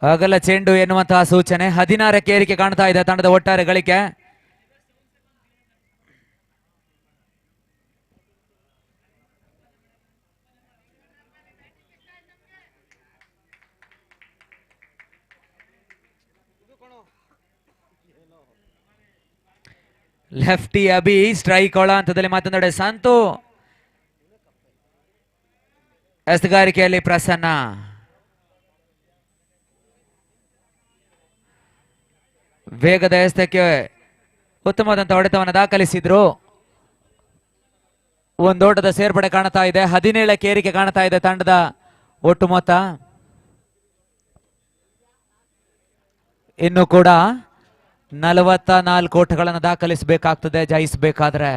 ಅಗಲ ಚೆಂಡು ಎನ್ನುವಂತಹ ಸೂಚನೆ. 16ಕ್ಕೆ ಏರಿಕೆ ಕಾಣ್ತಾ ಇದೆ ತಂಡದ ಒಟ್ಟಾರೆ ಗಳಿಕೆ. ಲೆಫ್ಟಿ ಅಬಿ ಸ್ಟ್ರೈಕ್ ಒಳ ಹಂತದಲ್ಲಿ ಮತ್ತೊಂದೆಡೆ ಸಂತು, ಎಸೆಗಾರಿಕೆಯಲ್ಲಿ ಪ್ರಸನ್ನ. ವೇಗದ ಎಸೆತಕ್ಕೆ ಉತ್ತಮವಾದಂತಹ ಹೊಡೆತವನ್ನು ದಾಖಲಿಸಿದ್ರು. ಒಂದೋಟದ ಸೇರ್ಪಡೆ ಕಾಣ್ತಾ ಇದೆ. 17ಕ್ಕೆ ಏರಿಕೆ ಕಾಣ್ತಾ ಇದೆ ತಂಡದ ಒಟ್ಟು ಮೊತ್ತ. ಇನ್ನು ಕೂಡ 44 ಓಟಗಳನ್ನು ದಾಖಲಿಸಬೇಕಾಗ್ತದೆ ಜಯಿಸಬೇಕಾದ್ರೆ.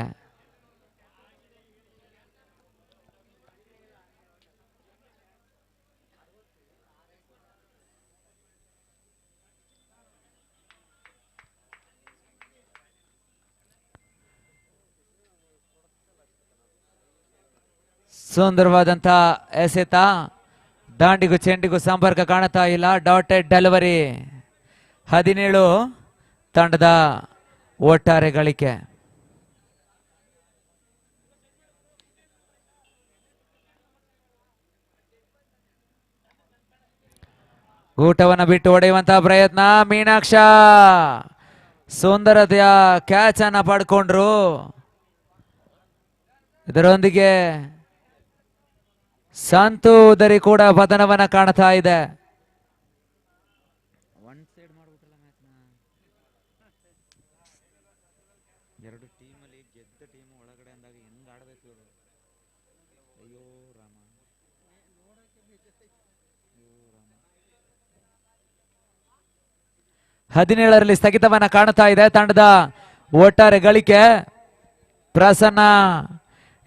ಸುಂದರವಾದಂತ ಎಸೆತ, ದಾಂಡಿಗೂ ಚೆಂಡಿಗೂ ಸಂಪರ್ಕ ಕಾಣುತ್ತಾ ಇಲ್ಲ. Dotted delivery. 17 ತಂಡದ ಒಟ್ಟಾರೆ ಗಳಿಕೆ. ಊಟವನ್ನು ಬಿಟ್ಟು ಹೊಡೆಯುವಂತಹ ಪ್ರಯತ್ನ. ಮೀನಾಕ್ಷ ಸುಂದರತೆಯ ಕ್ಯಾಚ್ ಅನ್ನ ಪಡ್ಕೊಂಡ್ರು. ಇದರೊಂದಿಗೆ ಸಂತು ಉದರಿ ಕೂಡ ಪತನವನ್ನ ಕಾಣ್ತಾ ಇದೆ. ಎರಡು ಟೀಮಲ್ಲಿ ಗೆದ್ದ ಟೀಮ್ ಒಳಗಡೆ ಅಂದಾಗ ಹೆಂಗ್ ಆಡ್ಬೇಕು ಇವರು. ಅಯ್ಯೋ ರಾಮ, ಅಯ್ಯೋ ರಾಮ. 17ರಲ್ಲಿ ಸ್ಥಗಿತವನ್ನ ಕಾಣ್ತಾ ಇದೆ ತಂಡದ ಒಟ್ಟಾರೆ ಗಳಿಕೆ. ಪ್ರಸನ್ನ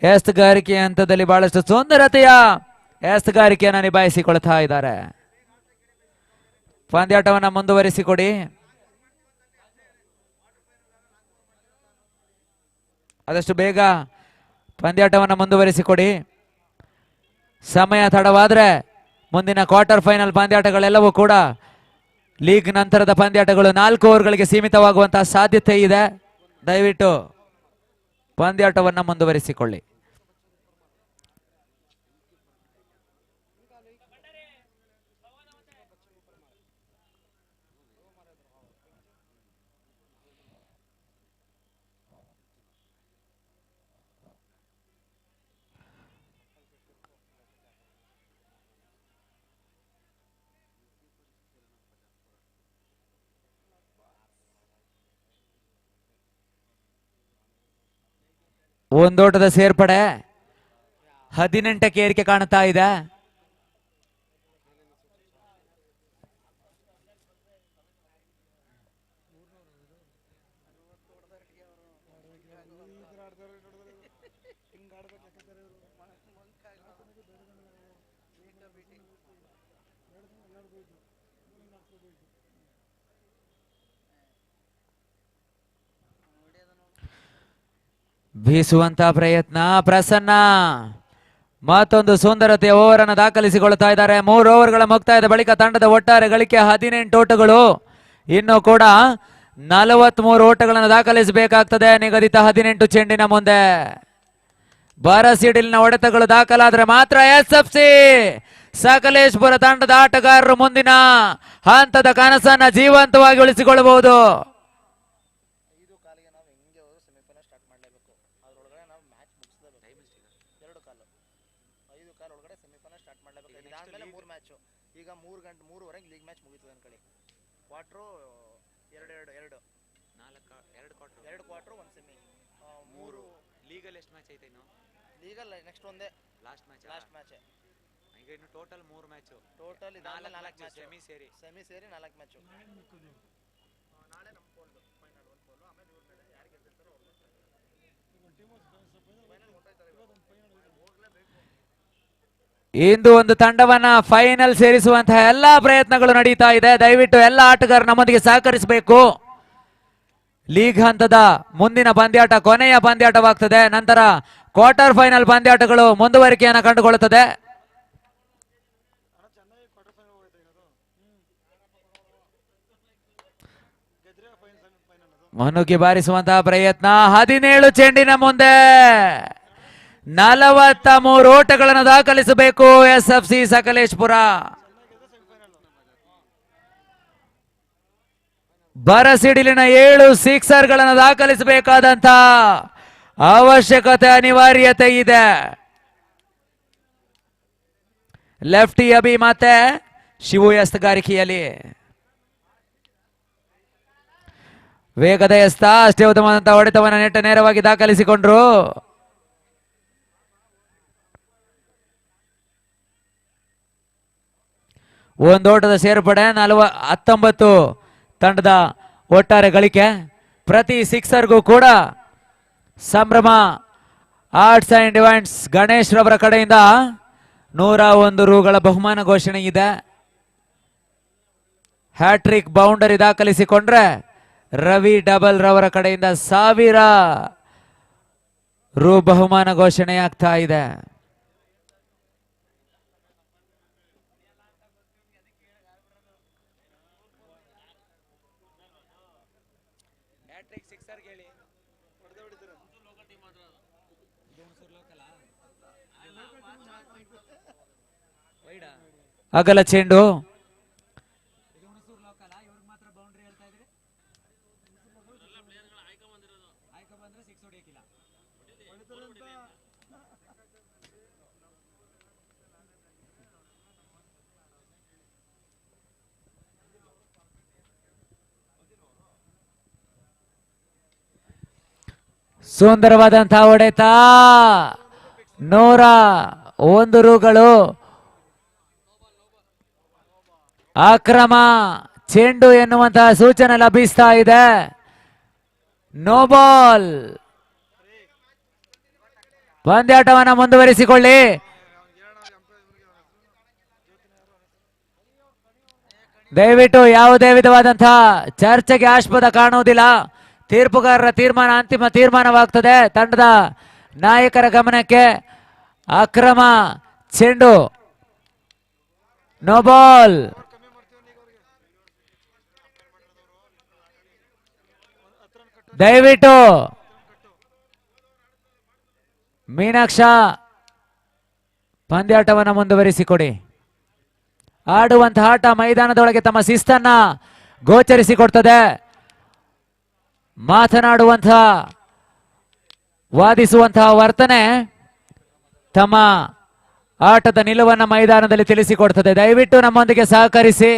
ಎಸ್ತುಗಾರಿಕೆ ಹಂತದಲ್ಲಿ ಬಹಳಷ್ಟು ಸುಂದರತೆಯ ಎಸ್ತುಗಾರಿಕೆಯನ್ನು ನಿಭಾಯಿಸಿಕೊಳ್ತಾ ಇದ್ದಾರೆ. ಪಂದ್ಯಾಟವನ್ನ ಮುಂದುವರಿಸಿಕೊಡಿ. ಆದಷ್ಟು ಬೇಗ ಪಂದ್ಯಾಟವನ್ನು ಮುಂದುವರಿಸಿಕೊಡಿ. ಸಮಯ ತಡವಾದ್ರೆ ಮುಂದಿನ ಕ್ವಾರ್ಟರ್ ಫೈನಲ್ ಪಂದ್ಯಾಟಗಳೆಲ್ಲವೂ ಕೂಡ ಲೀಗ್ ನಂತರದ ಪಂದ್ಯಾಟಗಳು 4 ಓವರ್ಗಳಿಗೆ ಸೀಮಿತವಾಗುವಂತಹ ಸಾಧ್ಯತೆ ಇದೆ. ದಯವಿಟ್ಟು ಪಂದ್ಯಾಟವನ್ನು ಮುಂದುವರಿಸಿಕೊಳ್ಳಿ. ಒಂದೋಟದ ಸೇರ್ಪಡೆ 18ಕ್ಕೆ ಏರಿಕೆ ಕಾಣ್ತಾ ಇದೆ. ಬೀಸುವಂತ ಪ್ರಯತ್ನ ಪ್ರಸನ್ನ ಮತ್ತೊಂದು ಸುಂದರತೆಯ ಓವರ್ ಅನ್ನು ದಾಖಲಿಸಿಕೊಳ್ತಾ ಇದ್ದಾರೆ. 3 ಓವರ್ಗಳ ಮುಕ್ತಾಯದ ಬಳಿಕ ತಂಡದ ಒಟ್ಟಾರೆ ಗಳಿಕೆ 18 ಓಟಗಳು. ಇನ್ನು ಕೂಡ 43 ಓಟಗಳನ್ನು ದಾಖಲಿಸಬೇಕಾಗ್ತದೆ ನಿಗದಿತ 18 ಚೆಂಡಿನ ಮುಂದೆ. ಬರಸಿಡಿಲಿನ ಹೊಡೆತಗಳು ದಾಖಲಾದ್ರೆ ಮಾತ್ರ SFC ಸಕಲೇಶ್ಪುರ ತಂಡದ ಆಟಗಾರರು ಮುಂದಿನ ಹಂತದ ಕನಸನ್ನ ಜೀವಂತವಾಗಿ ಉಳಿಸಿಕೊಳ್ಳಬಹುದು. 5 ಕಾಲಿಗೆ ನಾವು ಹೆಂಗೆ ಹೋದ್ರು ಸೆಮಿಫೈನಲ್ ಸ್ಟಾರ್ಟ್ ಮಾಡಲೇಬೇಕು. ಅದರೊಳಗಡೆ ನಾವು ಮ್ಯಾಚ್ ಮುಗಿಸಲೇಬೇಕು. 2 ಕಾಲು 5 ಕಾಲು ಒಳಗಡೆ ಸೆಮಿಫೈನಲ್ ಸ್ಟಾರ್ಟ್ ಮಾಡಲೇಬೇಕು. ಇದಾದ್ಮೇಲೆ 3 ಮ್ಯಾಚು. ಈಗ 3:30ವರೆಗೆ ಲೀಗ್ ಮ್ಯಾಚ್ ಮುಗೀತದೆ ಅನ್ಕೊಳ್ಳಿ. ಕ್ವಾರ್ಟ್ರು 2 ಕ್ವಾರ್ಟ್ರು 1 ಸೆಮಿ 3 ಲೀಗಲ್ ಎಷ್ಟು ಮ್ಯಾಚ್ ಐತೆ ಇನ್ನು? ಲೀಗಲ್ ನೆಕ್ಸ್ಟ್ ಒಂದೇ ಲಾಸ್ಟ್ ಮ್ಯಾಚ್ ಈಗ ಇನ್ನು ಟೋಟಲ್ 3 ಮ್ಯಾಚ್. ಟೋಟಲ್ ಇದಾದ್ಮೇಲೆ 4 ಮ್ಯಾಚ್ ಸೆಮಿ ಸೇರಿ 4 ಮ್ಯಾಚು. ನಾಳೆ ನಮ್ಮ ಪೋಲ್ದು ಫೈನಲ್ 1 ಪೋಲು. ಆಮೇಲೆ ಇವ್ರ ಮೇಲೆ ಯಾರು ಗೆದ್ದಿರ್ತಾರೋ ಅವ್ರು ಫೈನಲ್ ಹೊಂಟೋಯ್ತಾರೆ. ಹೋಗ್ಲೇಬೇಕು. ಇಂದು ಒಂದು ತಂಡವನ್ನ ಫೈನಲ್ ಸೇರಿಸುವಂತಹ ಎಲ್ಲಾ ಪ್ರಯತ್ನಗಳು ನಡೀತಾ ಇದೆ. ದಯವಿಟ್ಟು ಎಲ್ಲ ಆಟಗಾರರು ನಮ್ಮೊಂದಿಗೆ ಸಹಕರಿಸಬೇಕು. ಲೀಗ್ ಹಂತದ ಮುಂದಿನ ಪಂದ್ಯಾಟ ಕೊನೆಯ ಪಂದ್ಯಾಟವಾಗ್ತದೆ. ನಂತರ ಕ್ವಾರ್ಟರ್ ಫೈನಲ್ ಪಂದ್ಯಾಟಗಳು ಮುಂದುವರಿಕೆಯನ್ನು ಕಂಡುಕೊಳ್ಳುತ್ತದೆ. ಚೆನ್ನಾಗಿ ಕ್ವಾರ್ಟರ್ ಫೈನಲ್ ಹೋಯ್ತು ಈಗ ಅದು. ಗೆದ್ರೆ ಫೈನಲ್ ಅದು. ಮನುಕಿ ಬಾರಿಸುವಂತಹ ಪ್ರಯತ್ನ 17 ಚೆಂಡಿನ ಮುಂದೆ 43 ಓಟಗಳನ್ನು ದಾಖಲಿಸಬೇಕು SFC ಸಕಲೇಶ್ಪುರ. ಬರಸಿಡಿಲಿನ 7 ಸಿಕ್ಸರ್ಗಳನ್ನು ದಾಖಲಿಸಬೇಕಾದಂತ ಅವಶ್ಯಕತೆ ಅನಿವಾರ್ಯತೆ ಇದೆ. ಲೆಫ್ಟಿ ಅಬಿ ಮತ್ತೆ ಶಿವು ಎಸ್ತಗಾರಿಕೆಯಲ್ಲಿ ವೇಗದ ಎಸ್ತ ಅಷ್ಟೇ ಉತ್ತಮವಾದಂತಹ ಹೊಡೆತವನ್ನು ನೆಟ್ಟ ನೇರವಾಗಿ ದಾಖಲಿಸಿಕೊಂಡ್ರು. ಒಂದೋಟದ ಸೇರ್ಪಡೆ 19 ತಂಡದ ಒಟ್ಟಾರೆ ಗಳಿಕೆ. ಪ್ರತಿ ಸಿಕ್ಸರ್ಗೂ ಕೂಡ ಸಂಭ್ರಮ. ಆರ್ಟ್ಸ್ ಅಂಡ್ ಇವೆಂಟ್ಸ್ ಗಣೇಶ್ ರವರ ಕಡೆಯಿಂದ 101 ರೂಗಳ ಬಹುಮಾನ ಘೋಷಣೆ ಇದೆ. ಹ್ಯಾಟ್ರಿಕ್ ಬೌಂಡರಿ ದಾಖಲಿಸಿಕೊಂಡ್ರೆ ರವಿ ಡಬಲ್ ರವರ ಕಡೆಯಿಂದ 1000 ರು ಬಹುಮಾನ ಘೋಷಣೆಯಾಗ್ತಾ ಇದೆ. ಅಗಲ ಚೆಂಡು ಸುಂದರವಾದಂತಹ ಹೊಡೆತ 101 ರೂಗಳು. ಅಕ್ರಮ ಚೆಂಡು ಎನ್ನುವಂತಹ ಸೂಚನೆ ಲಭಿಸ್ತಾ ಇದೆ. No ball. ಪಂದ್ಯಾಟವನ್ನು ಮುಂದುವರಿಸಿಕೊಳ್ಳಿ. ದಯವಿಟ್ಟು ಯಾವುದೇ ವಿಧವಾದಂತಹ ಚರ್ಚೆಗೆ ಆಸ್ಪದ ಕಾಣುವುದಿಲ್ಲ. ತೀರ್ಪುಗಾರರ ತೀರ್ಮಾನ ಅಂತಿಮ ತೀರ್ಮಾನವಾಗ್ತದೆ. ತಂಡದ ನಾಯಕರ ಗಮನಕ್ಕೆ ಅಕ್ರಮ ಚೆಂಡು, ನೋ ಬಾಲ್. ದಯವಿಟ್ಟು ಮೀನಾಕ್ಷ ಪಂದ್ಯಾಟವನ್ನು ಮುಂದುವರಿಸಿಕೊಡಿ. ಆಡುವಂತಹ ಆಟ ಮೈದಾನದೊಳಗೆ ತಮ್ಮ ಶಿಸ್ತನ್ನ ಗೋಚರಿಸಿಕೊಡ್ತದೆ. ಮಾತನಾಡುವಂತಹ ವಾದಿಸುವಂತಹ ವರ್ತನೆ ತಮ್ಮ ಆಟದ ನಿಲುವನ್ನು ಮೈದಾನದಲ್ಲಿ ತಿಳಿಸಿಕೊಡ್ತದೆ. ದಯವಿಟ್ಟು ನಮ್ಮೊಂದಿಗೆ ಸಹಕರಿಸಿ.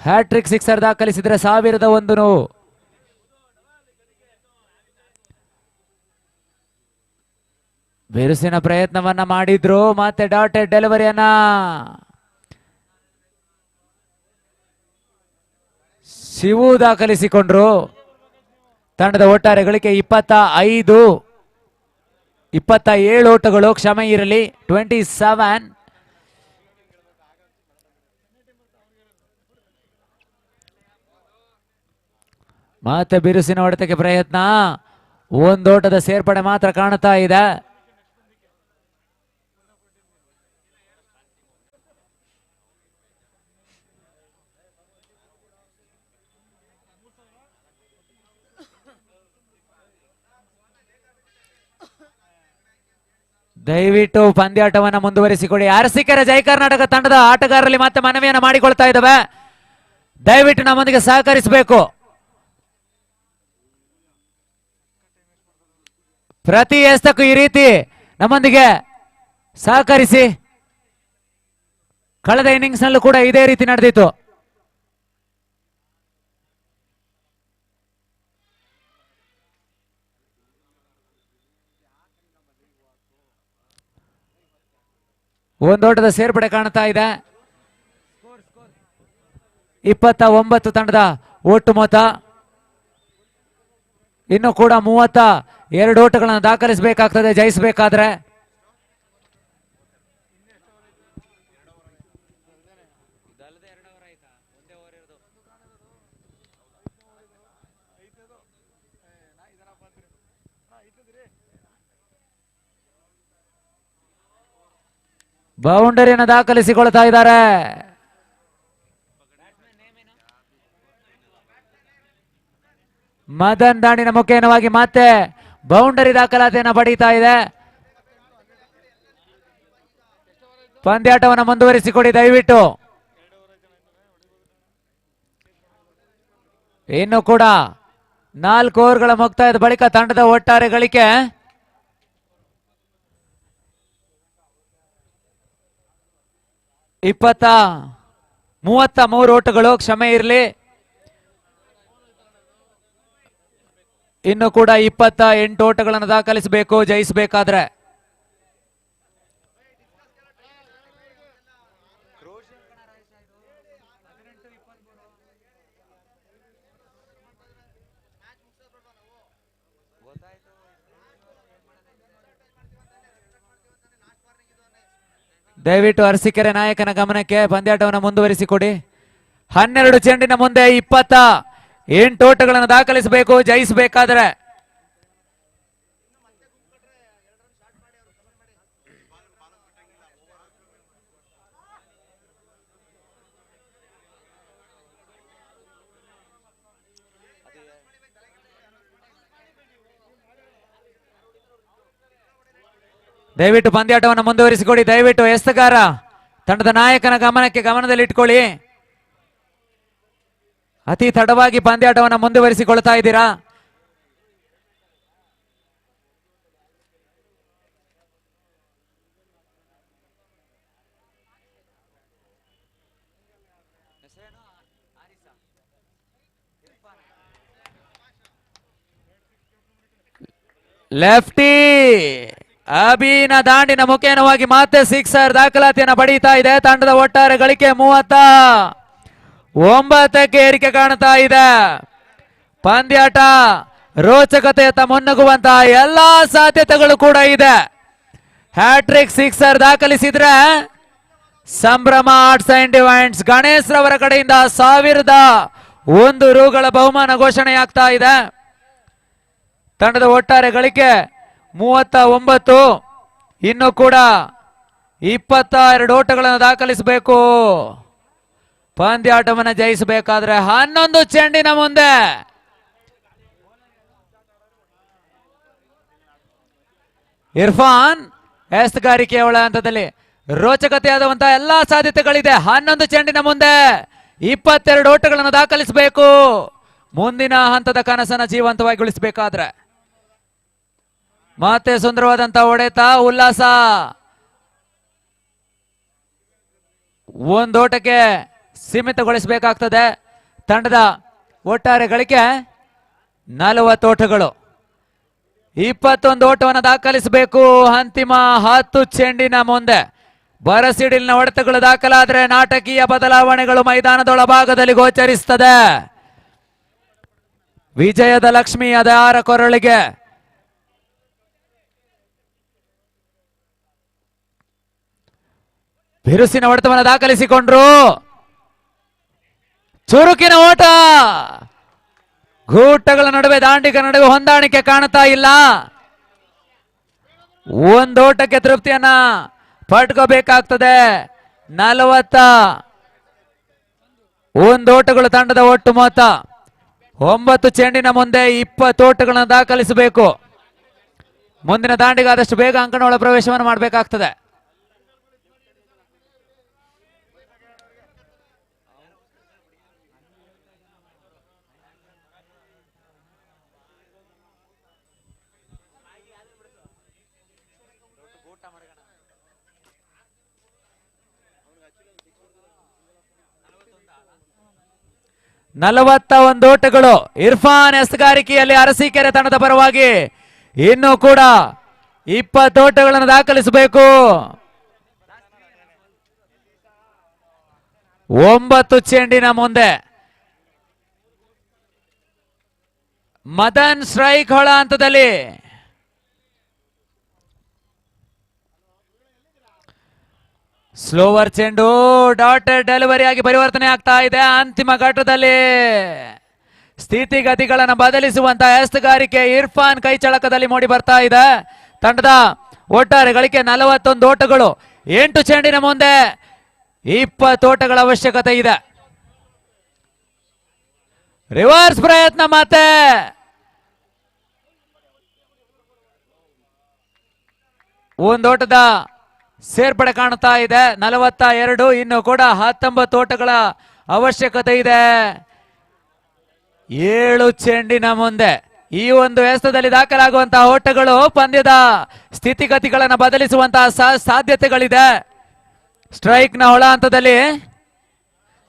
ಹ್ಯಾಟ್ರಿಕ್ ಸಿಕ್ಸರ್ ದಾಖಲಿಸಿದ್ರೆ 1001 ಬಿರುಸಿನ ಪ್ರಯತ್ನವನ್ನ ಮಾಡಿದ್ರು. ಮತ್ತೆ ಡಾಟೆಡ್ ಡೆಲಿವರಿಯನ್ನ ಶಿವು ದಾಖಲಿಸಿಕೊಂಡ್ರು. ತಂಡದ ಒಟ್ಟಾರೆ ಗಳಿಕೆ 27 ಓಟಗಳು, ಕ್ಷಮೆ ಇರಲಿ 27. ಮತ್ತೆ ಬಿರುಸಿನ ಹೊಡೆತಕ್ಕೆ ಪ್ರಯತ್ನ, ಒಂದೋಟದ ಸೇರ್ಪಡೆ ಮಾತ್ರ ಕಾಣುತ್ತಾ ಇದೆ. ದಯವಿಟ್ಟು ಪಂದ್ಯಾಟವನ್ನ ಮುಂದುವರಿಸಿಕೊಡಿ. ಅರಸೀಕೆರೆ ಜೈ ಕರ್ನಾಟಕ ತಂಡದ ಆಟಗಾರರಲ್ಲಿ ಮತ್ತೆ ಮನವಿಯನ್ನ ಮಾಡಿಕೊಳ್ತಾ ಇದ್ದಾವೆ, ದಯವಿಟ್ಟು ನಮ್ಮೊಂದಿಗೆ ಸಹಕರಿಸಬೇಕು. ಪ್ರತಿ ಎಸ್ತಕ್ಕೂ ಈ ರೀತಿ ನಮ್ಮೊಂದಿಗೆ ಸಹಕರಿಸಿ. ಕಳೆದ ಇನ್ನಿಂಗ್ಸ್ ನಲ್ಲೂ ಕೂಡ ಇದೇ ರೀತಿ ನಡೆದಿತ್ತು. ಒಂದೋಟದ ಸೇರ್ಪಡೆ ಕಾಣ್ತಾ ಇದೆ. 29 ತಂಡದ ಒಟ್ಟು ಮೊತ್ತ. ಇನ್ನು ಕೂಡ 32 ಓಟಗಳನ್ನು ದಾಖಲಿಸಬೇಕಾಗ್ತದೆ ಜಯಿಸಬೇಕಾದ್ರೆ. ಬೌಂಡರಿಯನ್ನು ದಾಖಲಿಸಿಕೊಳ್ತಾ ಇದ್ದಾರೆ. ಮದನ್ ದಾಂಡಿನ ಮುಖೇನವಾಗಿ ಮತ್ತೆ ಬೌಂಡರಿ ದಾಖಲಾತಿಯನ್ನು ಪಡೀತಾ ಇದೆ. ಪಂದ್ಯಾಟವನ್ನು ಮುಂದುವರಿಸಿಕೊಡಿ ದಯವಿಟ್ಟು. ಇನ್ನು ಕೂಡ 4 ಓವರ್ಗಳ ಮುಕ್ತಾಯದ ಬಳಿಕ ತಂಡದ ಒಟ್ಟಾರೆ ಗಳಿಕೆ 33 ಓಟಗಳು, ಕ್ಷಮೆ ಇರಲಿ. ಇನ್ನು ಕೂಡ 28 ಓಟಗಳನ್ನು ದಾಖಲಿಸಬೇಕು ಜಯಿಸಬೇಕಾದ್ರೆ. ದಯವಿಟ್ಟು ಅರಸೀಕೆರೆ ನಾಯಕನ ಗಮನಕ್ಕೆ, ಪಂದ್ಯಾಟವನ್ನು ಮುಂದುವರಿಸಿಕೊಡಿ. 12 ಚೆಂಡಿನ ಮುಂದೆ 28 ಓಟಗಳನ್ನು ದಾಖಲಿಸಬೇಕು ಜಯಿಸಬೇಕಾದ್ರೆ. ದಯವಿಟ್ಟು ಪಂದ್ಯಾಟವನ್ನು ಮುಂದುವರಿಸಿಕೊಡಿ. ದಯವಿಟ್ಟು ಎಸ್ತಗಾರ ತಂಡದ ನಾಯಕನ ಗಮನಕ್ಕೆ, ಗಮನದಲ್ಲಿಟ್ಕೊಳ್ಳಿ. ಅತಿ ತಡವಾಗಿ ಪಂದ್ಯಾಟವನ್ನು ಮುಂದುವರಿಸಿಕೊಳ್ತಾ ಇದ್ದೀರಾ. ಲೆಫ್ಟಿ ಅಭಿನ ದಾಂಡಿನ ಮುಖೇನವಾಗಿ ಮತ್ತೆ ಸಿಕ್ಸರ್ ದಾಖಲಾತಿಯನ್ನು ಪಡೀತಾ ಇದೆ. ತಂಡದ ಒಟ್ಟಾರೆ ಗಳಿಕೆ 39ಕ್ಕೆ ಏರಿಕೆ ಕಾಣ್ತಾ ಇದೆ. ಪಂದ್ಯಾಟ ರೋಚಕತೆಯತ್ತ ಮುನ್ನುಗ್ಗುವಂತಹ ಎಲ್ಲಾ ಸಾಧ್ಯತೆಗಳು ಕೂಡ ಇದೆ. ಹ್ಯಾಟ್ರಿಕ್ ಸಿಕ್ಸರ್ ದಾಖಲಿಸಿದ್ರೆ ಸಂಭ್ರಮ ಆರ್ಟ್ಸ್ ಅಂಡ್ ಡಿವೈನ್ಸ್ ಗಣೇಶ್ ರವರ ಕಡೆಯಿಂದ 1001 ರೂಗಳ ಬಹುಮಾನ ಘೋಷಣೆಯಾಗ್ತಾ ಇದೆ. ತಂಡದ ಒಟ್ಟಾರೆ ಗಳಿಕೆ 39. ಇನ್ನು ಕೂಡ 22 ಓಟಗಳನ್ನು ದಾಖಲಿಸಬೇಕು. ಪಂದ್ಯಾಟವನ್ನು ಜಯಿಸಬೇಕಾದ್ರೆ 11 ಚೆಂಡಿನ ಮುಂದೆ ಇರ್ಫಾನ್ ಎಸ್ತಗಾರಿಕೆಯ ಒಳ ಹಂತದಲ್ಲಿ ರೋಚಕತೆಯಾದಂತಹ ಎಲ್ಲಾ ಸಾಧ್ಯತೆಗಳಿದೆ. 11 ಚೆಂಡಿನ ಮುಂದೆ 22 ಓಟಗಳನ್ನು ದಾಖಲಿಸಬೇಕು. ಮುಂದಿನ ಹಂತದ ಕನಸನ್ನು ಜೀವಂತವಾಗಿಗೊಳಿಸಬೇಕಾದ್ರೆ ಮತ್ತೆ ಸುಂದರವಾದಂತಹ ಹೊಡೆತ, ಉಲ್ಲಾಸ. ಒಂದೋಟಕ್ಕೆ ಸೀಮಿತಗೊಳಿಸಬೇಕಾಗ್ತದೆ. ತಂಡದ ಒಟ್ಟಾರೆ ಗಳಿಕೆ 40 ಓಟಗಳು. 21 ಓಟವನ್ನು ದಾಖಲಿಸಬೇಕು. ಅಂತಿಮ 10 ಚೆಂಡಿನ ಮುಂದೆ ಬರಸಿಡಿಲಿನ ಹೊಡೆತಗಳು ದಾಖಲಾದರೆ ನಾಟಕೀಯ ಬದಲಾವಣೆಗಳು ಮೈದಾನದ ಭಾಗದಲ್ಲಿ ಗೋಚರಿಸುತ್ತದೆ. ವಿಜಯದ ಲಕ್ಷ್ಮಿ ಅದಾರ ಕೊರಳಿಗೆ. ಬಿರುಸಿನ ಹೊಡೆತವನ್ನು ದಾಖಲಿಸಿಕೊಂಡ್ರು. ಚುರುಕಿನ ಓಟ. ಗೂಟಗಳ ನಡುವೆ ದಾಂಡಿಗ ನಡುವೆ ಹೊಂದಾಣಿಕೆ ಕಾಣುತ್ತಾ ಇಲ್ಲ. ಒಂದೋಟಕ್ಕೆ ತೃಪ್ತಿಯನ್ನ ಪಡ್ಕೋಬೇಕಾಗ್ತದೆ. 41 ಓಟಗಳು ತಂಡದ ಒಟ್ಟು ಮೊತ್ತ. 9 ಚೆಂಡಿನ ಮುಂದೆ 20 ಓಟಗಳನ್ನು ದಾಖಲಿಸಬೇಕು. ಮುಂದಿನ ದಾಂಡಿಗ ಆದಷ್ಟು ಬೇಗ ಅಂಕಣ ಒಳ ಪ್ರವೇಶವನ್ನು ಮಾಡಬೇಕಾಗ್ತದೆ. ನಲವತ್ತ ಓಟಗಳು. ಇರ್ಫಾನ್ ಎಸ್ತಗಾರಿಕೆಯಲ್ಲಿ ಅರಸೀಕೆರೆ ತಂಡದ ಪರವಾಗಿ ಇನ್ನೂ ಕೂಡ 20 ಓಟಗಳನ್ನು ದಾಖಲಿಸಬೇಕು. 9 ಚೆಂಡಿನ ಮುಂದೆ ಮದನ್ ಸ್ಟ್ರೈಕ್ ಹೊಳ ಹಂತದಲ್ಲಿ. ಸ್ಲೋವರ್ ಚೆಂಡು ಡಾಟೆಡ್ ಡೆಲಿವರಿ ಆಗಿ ಪರಿವರ್ತನೆ ಆಗ್ತಾ ಇದೆ. ಅಂತಿಮ ಘಟ್ಟದಲ್ಲಿ ಸ್ಥಿತಿಗತಿಗಳನ್ನು ಬದಲಿಸುವಂತಹ ಎಸ್ತುಗಾರಿಕೆ ಇರ್ಫಾನ್ ಕೈ ಚಳಕದಲ್ಲಿ ಮೂಡಿ ಬರ್ತಾ ಇದೆ. ತಂಡದ ಒಟ್ಟಾರೆ ಗಳಿಕೆ 41 ಓಟಗಳು. 8 ಚೆಂಡಿನ ಮುಂದೆ 20 ಓಟಗಳ ಅವಶ್ಯಕತೆ ಇದೆ. ರಿವರ್ಸ್ ಪ್ರಯತ್ನ ಮತ್ತೆ. ಒಂದೋಟದ ಸೇರ್ಪಡೆ ಕಾಣುತ್ತಾ ಇದೆ. 42. ಇನ್ನು ಕೂಡ 19 ಓಟಗಳ ಅವಶ್ಯಕತೆ ಇದೆ. 7 ಚೆಂಡಿನ ಮುಂದೆ ಈ ಒಂದು ಎಸೆತದಲ್ಲಿ ದಾಖಲಾಗುವಂತಹ ಓಟಗಳು ಪಂದ್ಯದ ಸ್ಥಿತಿಗತಿಗಳನ್ನು ಬದಲಿಸುವಂತಹ ಸಾಧ್ಯತೆಗಳಿದೆ. ಸ್ಟ್ರೈಕ್ ನ ಒಳ ಹಂತದಲ್ಲಿ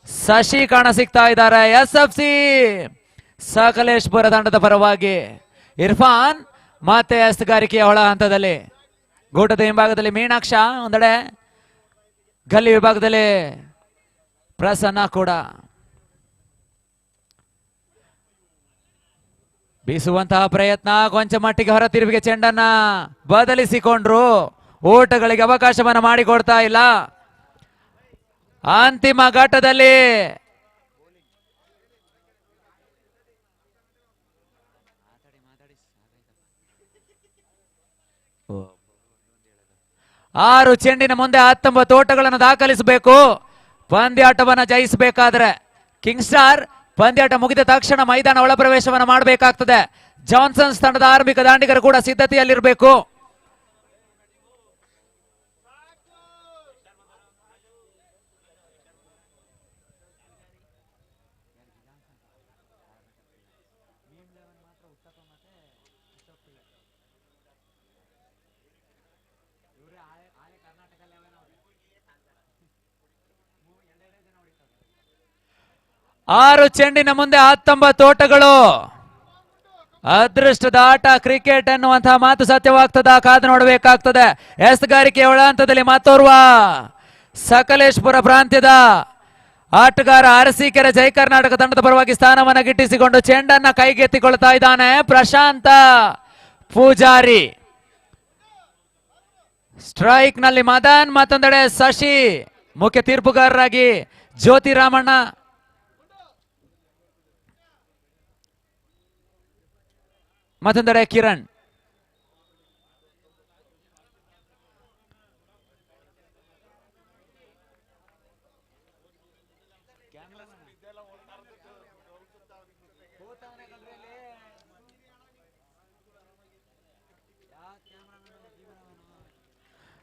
ಶಶಿ ಕಾಣ ಸಿಗ್ತಾ ಇದ್ದಾರೆ. SFC ಸಕಲೇಶ್ಪುರ ತಂಡದ ಪರವಾಗಿ ಇರ್ಫಾನ್ ಮತ್ತೆ ಎಸ್ತುಗಾರಿಕೆಯ ಒಳ ಹಂತದಲ್ಲಿ. ಗೂಟದ ಹಿಂಭಾಗದಲ್ಲಿ ಮೀನಾಕ್ಷ, ಒಂದೆಡೆ ಗಲ್ಲಿ ವಿಭಾಗದಲ್ಲಿ ಪ್ರಸನ್ನ ಕೂಡ. ಬೀಸುವಂತಹ ಪ್ರಯತ್ನ ಕೊಂಚ ಮಟ್ಟಿಗೆ ಹೊರ ತಿರುವಿಗೆ ಚೆಂಡನ್ನ ಬದಲಿಸಿಕೊಂಡ್ರು. ಓಟಗಳಿಗೆ ಅವಕಾಶವನ್ನು ಮಾಡಿಕೊಡ್ತಾ ಇಲ್ಲ. ಅಂತಿಮ ಘಟ್ಟದಲ್ಲಿ ಆರು ಚೆಂಡಿನ ಮುಂದೆ 19 ಓಟಗಳನ್ನು ದಾಖಲಿಸಬೇಕು. ಪಂದ್ಯಾಟವನ್ನು ಜಯಿಸಬೇಕಾದ್ರೆ ಕಿಂಗ್ ಸ್ಟಾರ್ ಪಂದ್ಯಾಟ ಮುಗಿದ ತಕ್ಷಣ ಮೈದಾನ ಒಳ ಪ್ರವೇಶವನ್ನು ಮಾಡಬೇಕಾಗ್ತದೆ. ಜಾನ್ಸನ್ಸ್ ತಂಡದ ಆರಂಭಿಕ ದಾಂಡಿಗರು ಕೂಡ ಸಿದ್ಧತೆಯಲ್ಲಿರಬೇಕು. ಆರು ಚೆಂಡಿನ ಮುಂದೆ 19 ಓಟಗಳು. ಅದೃಷ್ಟದ ಆಟ ಕ್ರಿಕೆಟ್ ಎನ್ನುವಂತಹ ಮಾತು ಸತ್ಯವಾಗ್ತದ, ಕಾದು ನೋಡಬೇಕಾಗ್ತದೆ. ಎಸ್ತುಗಾರಿಕೆಯ ಒಳ ಹಂತದಲ್ಲಿ ಮತ್ತೋರ್ವ ಸಕಲೇಶ್ಪುರ ಪ್ರಾಂತ್ಯದ ಆಟಗಾರ ಅರಸೀಕೆರೆ ಜೈ ಕರ್ನಾಟಕ ತಂಡದ ಪರವಾಗಿ ಸ್ಥಾನವನ್ನು ಗಿಟ್ಟಿಸಿಕೊಂಡು ಚೆಂಡನ್ನ ಕೈಗೆತ್ತಿಕೊಳ್ತಾ ಇದ್ದಾನೆ ಪ್ರಶಾಂತ ಪೂಜಾರಿ. ಸ್ಟ್ರೈಕ್ ನಲ್ಲಿ ಮದನ್, ಮತ್ತೊಂದೆಡೆ ಶಶಿ ಮುಖ್ಯ ತೀರ್ಪುಗಾರರಾಗಿ ಜ್ಯೋತಿ ರಾಮಣ್ಣ. ಮತ್ತೊಂದೆಡೆ ಕಿರಣ್.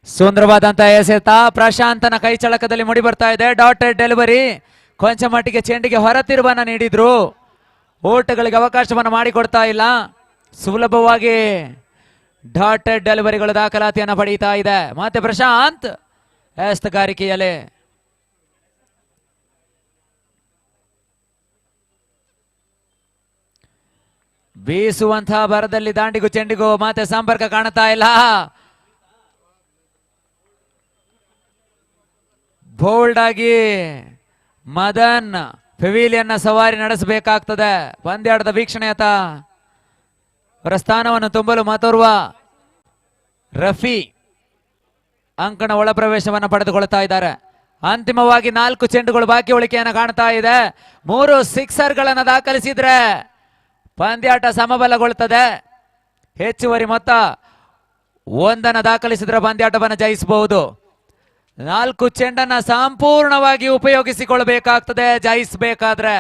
ಸುಂದರವಾದಂತಹ ಎಸೆತ ಪ್ರಶಾಂತನ ಕೈ ಚಳಕದಲ್ಲಿ ಮುಡಿ ಬರ್ತಾ ಇದೆ. ಡಾಟೆಡ್ ಡೆಲಿವರಿ ಕೊಂಚ ಮಟ್ಟಿಗೆ ಚೆಂಡಿಗೆ ಹೊರ ತಿರುವನ್ನ ನೀಡಿದ್ರು. ಓಟಗಳಿಗೆ ಅವಕಾಶವನ್ನು ಮಾಡಿಕೊಡ್ತಾ ಇಲ್ಲ. ಸುಲಭವಾಗಿ ಡಾಟೆಡ್ ಡೆಲಿವರಿಗಳು ದಾಖಲಾತಿಯನ್ನು ಪಡೀತಾ ಇದೆ. ಮತ್ತೆ ಪ್ರಶಾಂತ್ ಎಸ್ತುಗಾರಿಕೆಯಲ್ಲಿ ಬೀಸುವಂತಹ ಭರದಲ್ಲಿ ದಾಂಡಿಗೂ ಚೆಂಡಿಗೂ ಮತ್ತೆ ಸಂಪರ್ಕ ಕಾಣ್ತಾ ಇಲ್ಲ. ಬೋಲ್ಡ್ ಆಗಿ ಮದನ್ ಪೆವಿಲಿಯನ್ ಸವಾರಿ ನಡೆಸಬೇಕಾಗ್ತದೆ. ಪಂದ್ಯಾಟದ ವೀಕ್ಷಣೆಯತ ಅವರ ಸ್ಥಾನವನ್ನು ತುಂಬಲು ಮತ್ತೋರ್ವ ರಫಿ ಅಂಕಣ ಒಳ ಪ್ರವೇಶವನ್ನು ಪಡೆದುಕೊಳ್ತಾ ಇದ್ದಾರೆ. ಅಂತಿಮವಾಗಿ 4 ಚೆಂಡುಗಳು ಬಾಕಿ ಉಳಿಕೆಯನ್ನು ಕಾಣ್ತಾ ಇದೆ. 3 ಸಿಕ್ಸರ್ಗಳನ್ನು ದಾಖಲಿಸಿದ್ರೆ ಪಂದ್ಯಾಟ ಸಮಬಲಗೊಳ್ಳುತ್ತದೆ. ಹೆಚ್ಚುವರಿ ಮೊತ್ತ 1 ದಾಖಲಿಸಿದ್ರೆ ಪಂದ್ಯಾಟವನ್ನು ಜಯಿಸಬಹುದು. 4 ಚೆಂಡನ್ನ ಸಂಪೂರ್ಣವಾಗಿ ಉಪಯೋಗಿಸಿಕೊಳ್ಳಬೇಕಾಗ್ತದೆ ಜಯಿಸಬೇಕಾದ್ರೆ.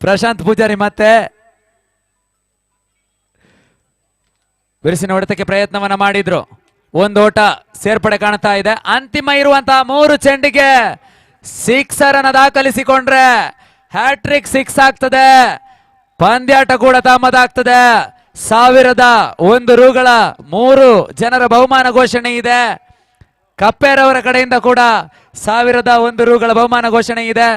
ಪ್ರಶಾಂತ್ ಪೂಜಾರಿ ಮತ್ತೆ ಬಿರುಸಿನ ಹೊಡೆತಕ್ಕೆ ಪ್ರಯತ್ನವನ್ನ ಮಾಡಿದ್ರು. ಒಂದು ಓಟ ಸೇರ್ಪಡೆ ಕಾಣ್ತಾ ಇದೆ. ಅಂತಿಮ ಇರುವಂತಹ 3 ಚೆಂಡಿಗೆ ಸಿಕ್ಸರ್ ಅನ್ನ ದಾಖಲಿಸಿಕೊಂಡ್ರೆ ಹ್ಯಾಟ್ರಿಕ್ 6 ಆಗ್ತದೆ. ಪಂದ್ಯಾಟ ಕೂಡ ತಮ್ಮದಾಗ್ತದೆ. 1001 ರೂಗಳ 3 ಜನರ ಬಹುಮಾನ ಘೋಷಣೆ ಇದೆ. ಕಪ್ಪೇರವರ ಕಡೆಯಿಂದ ಕೂಡ 1001 ರೂಗಳ ಬಹುಮಾನ ಘೋಷಣೆ ಇದೆ.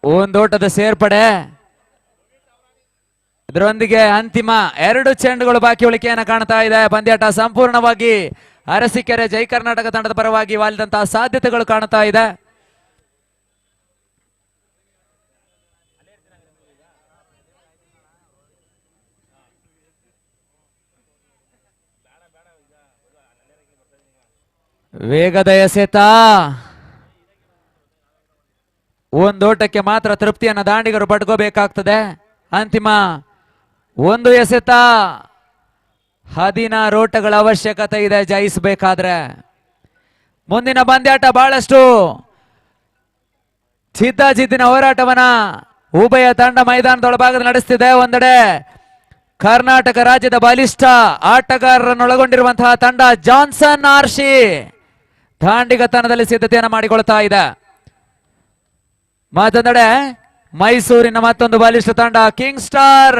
ಒಂದೋಟದ ಸೇರ್ಪಡೆ, ಇದರೊಂದಿಗೆ ಅಂತಿಮ 2 ಚೆಂಡುಗಳು ಬಾಕಿ ಉಳಿಕೆಯನ್ನು ಕಾಣ್ತಾ ಇದೆ. ಪಂದ್ಯಾಟ ಸಂಪೂರ್ಣವಾಗಿ ಅರಸೀಕೆರೆ ಜೈ ಕರ್ನಾಟಕ ತಂಡದ ಪರವಾಗಿ ವಾಲಿದಂತಹ ಸಾಧ್ಯತೆಗಳು ಕಾಣ್ತಾ ಇದೆ. ವೇಗದ ಎಸೆತ, ಒಂದೋಟಕ್ಕೆ ಮಾತ್ರ ತೃಪ್ತಿಯನ್ನು ದಾಂಡಿಗರು ಪಡ್ಕೋಬೇಕಾಗ್ತದೆ. ಅಂತಿಮ 1 ಎಸೆತ, 16 ಓಟಗಳ ಅವಶ್ಯಕತೆ ಇದೆ ಜಯಿಸಬೇಕಾದ್ರೆ. ಮುಂದಿನ ಪಂದ್ಯಾಟ ಬಹಳಷ್ಟು ಜಿದ್ದಾಜಿದ್ದಿನ ಹೋರಾಟವನ್ನ ಉಭಯ ತಂಡ ಮೈದಾನದೊಳಭಾಗದಲ್ಲಿ ನಡೆಸ್ತಿದೆ. ಒಂದೆಡೆ ಕರ್ನಾಟಕ ರಾಜ್ಯದ ಬಲಿಷ್ಠ ಆಟಗಾರರನ್ನೊಳಗೊಂಡಿರುವಂತಹ ತಂಡ ಜಾನ್ಸನ್ ಆರ್ಶಿ ದಾಂಡಿಗತನದಲ್ಲಿ ಸಿದ್ಧತೆಯನ್ನು ಮಾಡಿಕೊಳ್ತಾ ಇದೆ. ಮತ್ತೊಂದೆಡೆ ಮೈಸೂರಿನ ಮತ್ತೊಂದು ಬಲಿಷ್ಠ ತಂಡ ಕಿಂಗ್ ಸ್ಟಾರ್